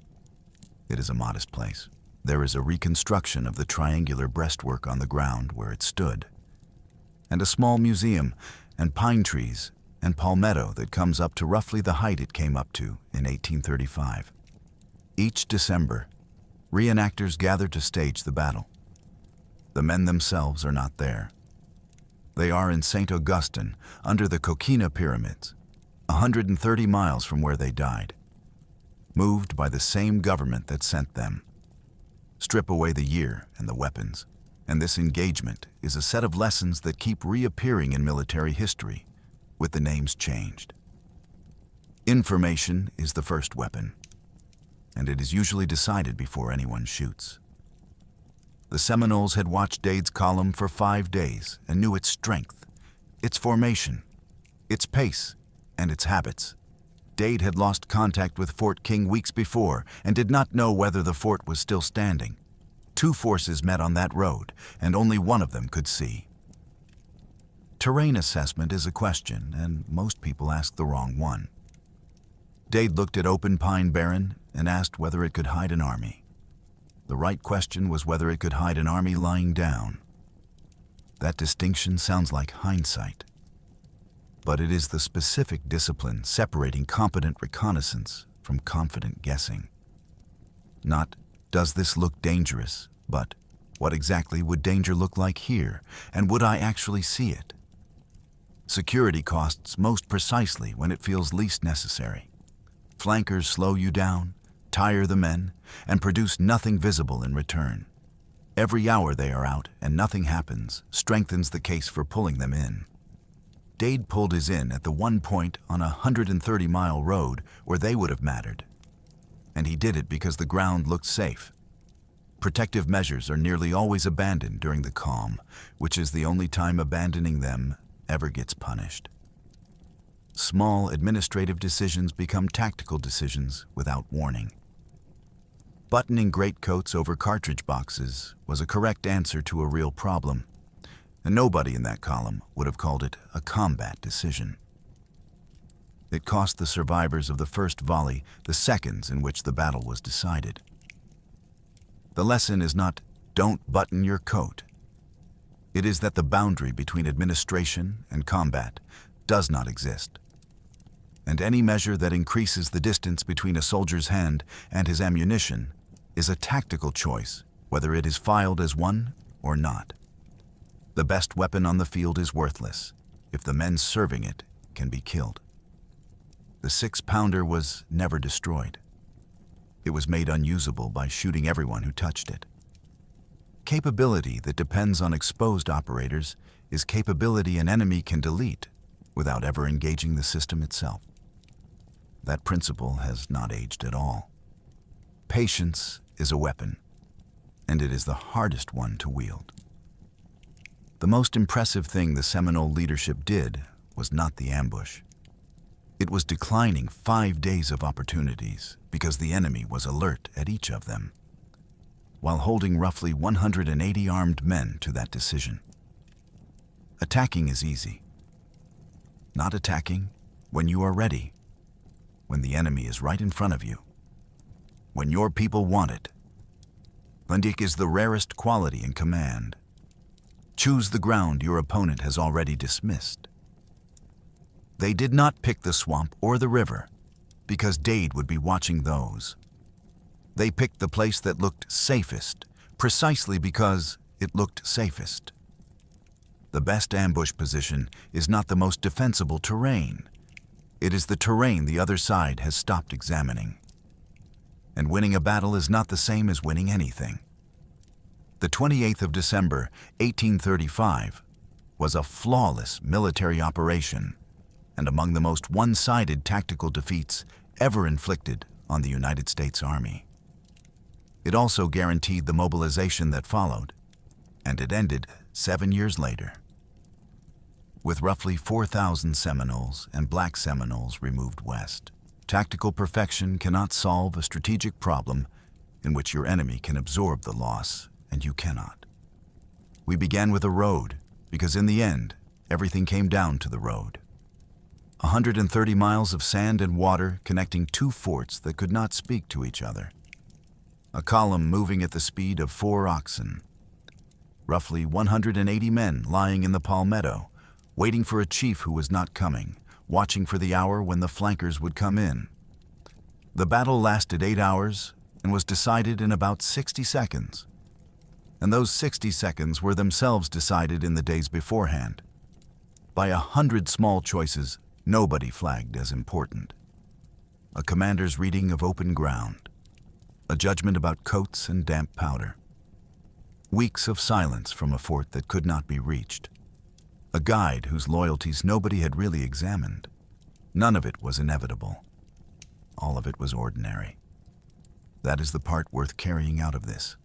Speaker 1: It is a modest place. There is a reconstruction of the triangular breastwork on the ground where it stood, and a small museum and pine trees and palmetto that comes up to roughly the height it came up to in 1835. Each December, reenactors gather to stage the battle. The men themselves are not there. They are in St. Augustine, under the Coquina Pyramids, 130 miles from where they died, moved by the same government that sent them. Strip away the year and the weapons, and this engagement is a set of lessons that keep reappearing in military history, with the names changed. Information is the first weapon, and it is usually decided before anyone shoots. The Seminoles had watched Dade's column for 5 days and knew its strength, its formation, its pace, and its habits. Dade had lost contact with Fort King weeks before and did not know whether the fort was still standing. 2 forces met on that road, and only one of them could see. Terrain assessment is a question, and most people ask the wrong one. Dade looked at open pine barren and asked whether it could hide an army. The right question was whether it could hide an army lying down. That distinction sounds like hindsight, but it is the specific discipline separating competent reconnaissance from confident guessing. Not, does this look dangerous, but what exactly would danger look like here, and would I actually see it? Security costs most precisely when it feels least necessary. Flankers slow you down, tire the men, and produce nothing visible in return. Every hour they are out and nothing happens strengthens the case for pulling them in. Dade pulled his in at the one point on a 130-mile road where they would have mattered. And he did it because the ground looked safe. Protective measures are nearly always abandoned during the calm, which is the only time abandoning them ever gets punished. Small administrative decisions become tactical decisions without warning. Buttoning greatcoats over cartridge boxes was a correct answer to a real problem, and nobody in that column would have called it a combat decision. It cost the survivors of the first volley the seconds in which the battle was decided. The lesson is not, don't button your coat. It is that the boundary between administration and combat does not exist. And any measure that increases the distance between a soldier's hand and his ammunition is a tactical choice, whether it is filed as one or not. The best weapon on the field is worthless if the men serving it can be killed. The 6-pounder was never destroyed. It was made unusable by shooting everyone who touched it. Capability that depends on exposed operators is capability an enemy can delete without ever engaging the system itself. That principle has not aged at all. Patience is a weapon, and it is the hardest one to wield. The most impressive thing the Seminole leadership did was not the ambush. It was declining 5 days of opportunities because the enemy was alert at each of them, while holding roughly 180 armed men to that decision. Attacking is easy. Not attacking when you are ready, when the enemy is right in front of you, when your people want it. Lendik is the rarest quality in command. Choose the ground your opponent has already dismissed. They did not pick the swamp or the river because Dade would be watching those. They picked the place that looked safest precisely because it looked safest. The best ambush position is not the most defensible terrain. It is the terrain the other side has stopped examining. And winning a battle is not the same as winning anything. The 28th of December, 1835, was a flawless military operation and among the most one-sided tactical defeats ever inflicted on the United States Army. It also guaranteed the mobilization that followed, and it ended 7 years later. With roughly 4,000 Seminoles and Black Seminoles removed west, tactical perfection cannot solve a strategic problem in which your enemy can absorb the loss and you cannot. We began with a road because in the end, everything came down to the road. 130 miles of sand and water connecting 2 forts that could not speak to each other. A column moving at the speed of 4 oxen. Roughly 180 men lying in the palmetto, waiting for a chief who was not coming, watching for the hour when the flankers would come in. The battle lasted 8 hours and was decided in about 60 seconds. And those 60 seconds were themselves decided in the days beforehand. By 100 small choices, nobody flagged as important. A commander's reading of open ground. A judgment about coats and damp powder. Weeks of silence from a fort that could not be reached. A guide whose loyalties nobody had really examined. None of it was inevitable. All of it was ordinary. That is the part worth carrying out of this.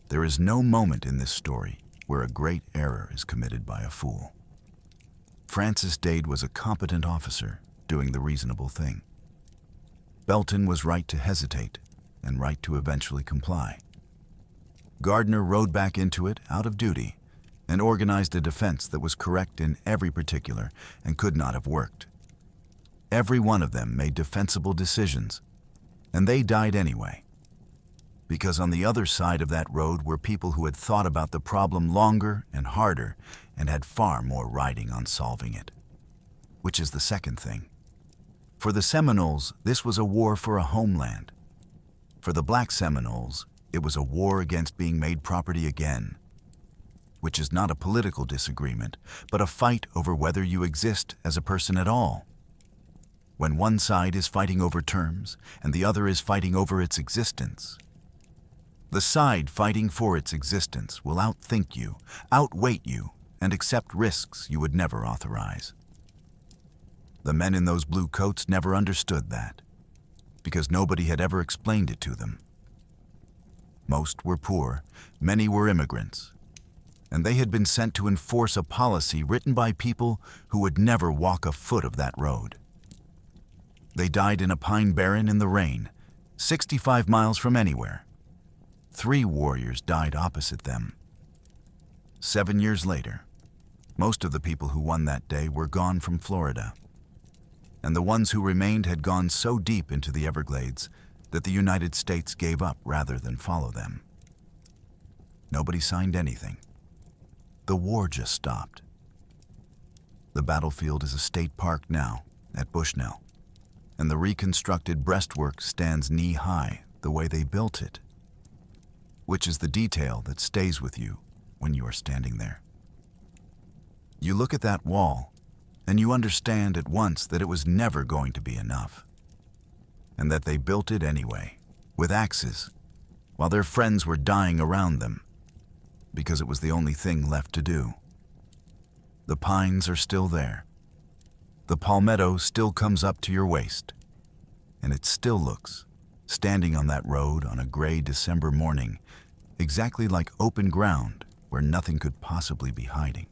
Speaker 1: There is no moment in this story where a great error is committed by a fool. Francis Dade was a competent officer doing the reasonable thing. Belton was right to hesitate and right to eventually comply. Gardner rode back into it out of duty and organized a defense that was correct in every particular and could not have worked. Every one of them made defensible decisions, and they died anyway. because on the other side of that road were people who had thought about the problem longer and harder and had far more riding on solving it. Which is the second thing. For the Seminoles, this was a war for a homeland. For the Black Seminoles, it was a war against being made property again, which is not a political disagreement, but a fight over whether you exist as a person at all. When one side is fighting over terms and the other is fighting over its existence, the side fighting for its existence will outthink you, outweight you, and accept risks you would never authorize. The men in those blue coats never understood that, because nobody had ever explained it to them. Most were poor, many were immigrants, and they had been sent to enforce a policy written by people who would never walk a foot of that road. They died in a pine barren in the rain, 65 miles from anywhere. 3 warriors died opposite them. 7 years later, most of the people who won that day were gone from Florida, and the ones who remained had gone so deep into the Everglades that the United States gave up rather than follow them. Nobody signed anything. The war just stopped. The battlefield is a state park now at Bushnell, and the reconstructed breastwork stands knee-high the way they built it, which is the detail that stays with you when you are standing there. You look at that wall, and you understand at once that it was never going to be enough, and that they built it anyway, with axes, while their friends were dying around them, because it was the only thing left to do. The pines are still there. The palmetto still comes up to your waist, and it still looks, standing on that road on a gray December morning, exactly like open ground where nothing could possibly be hiding.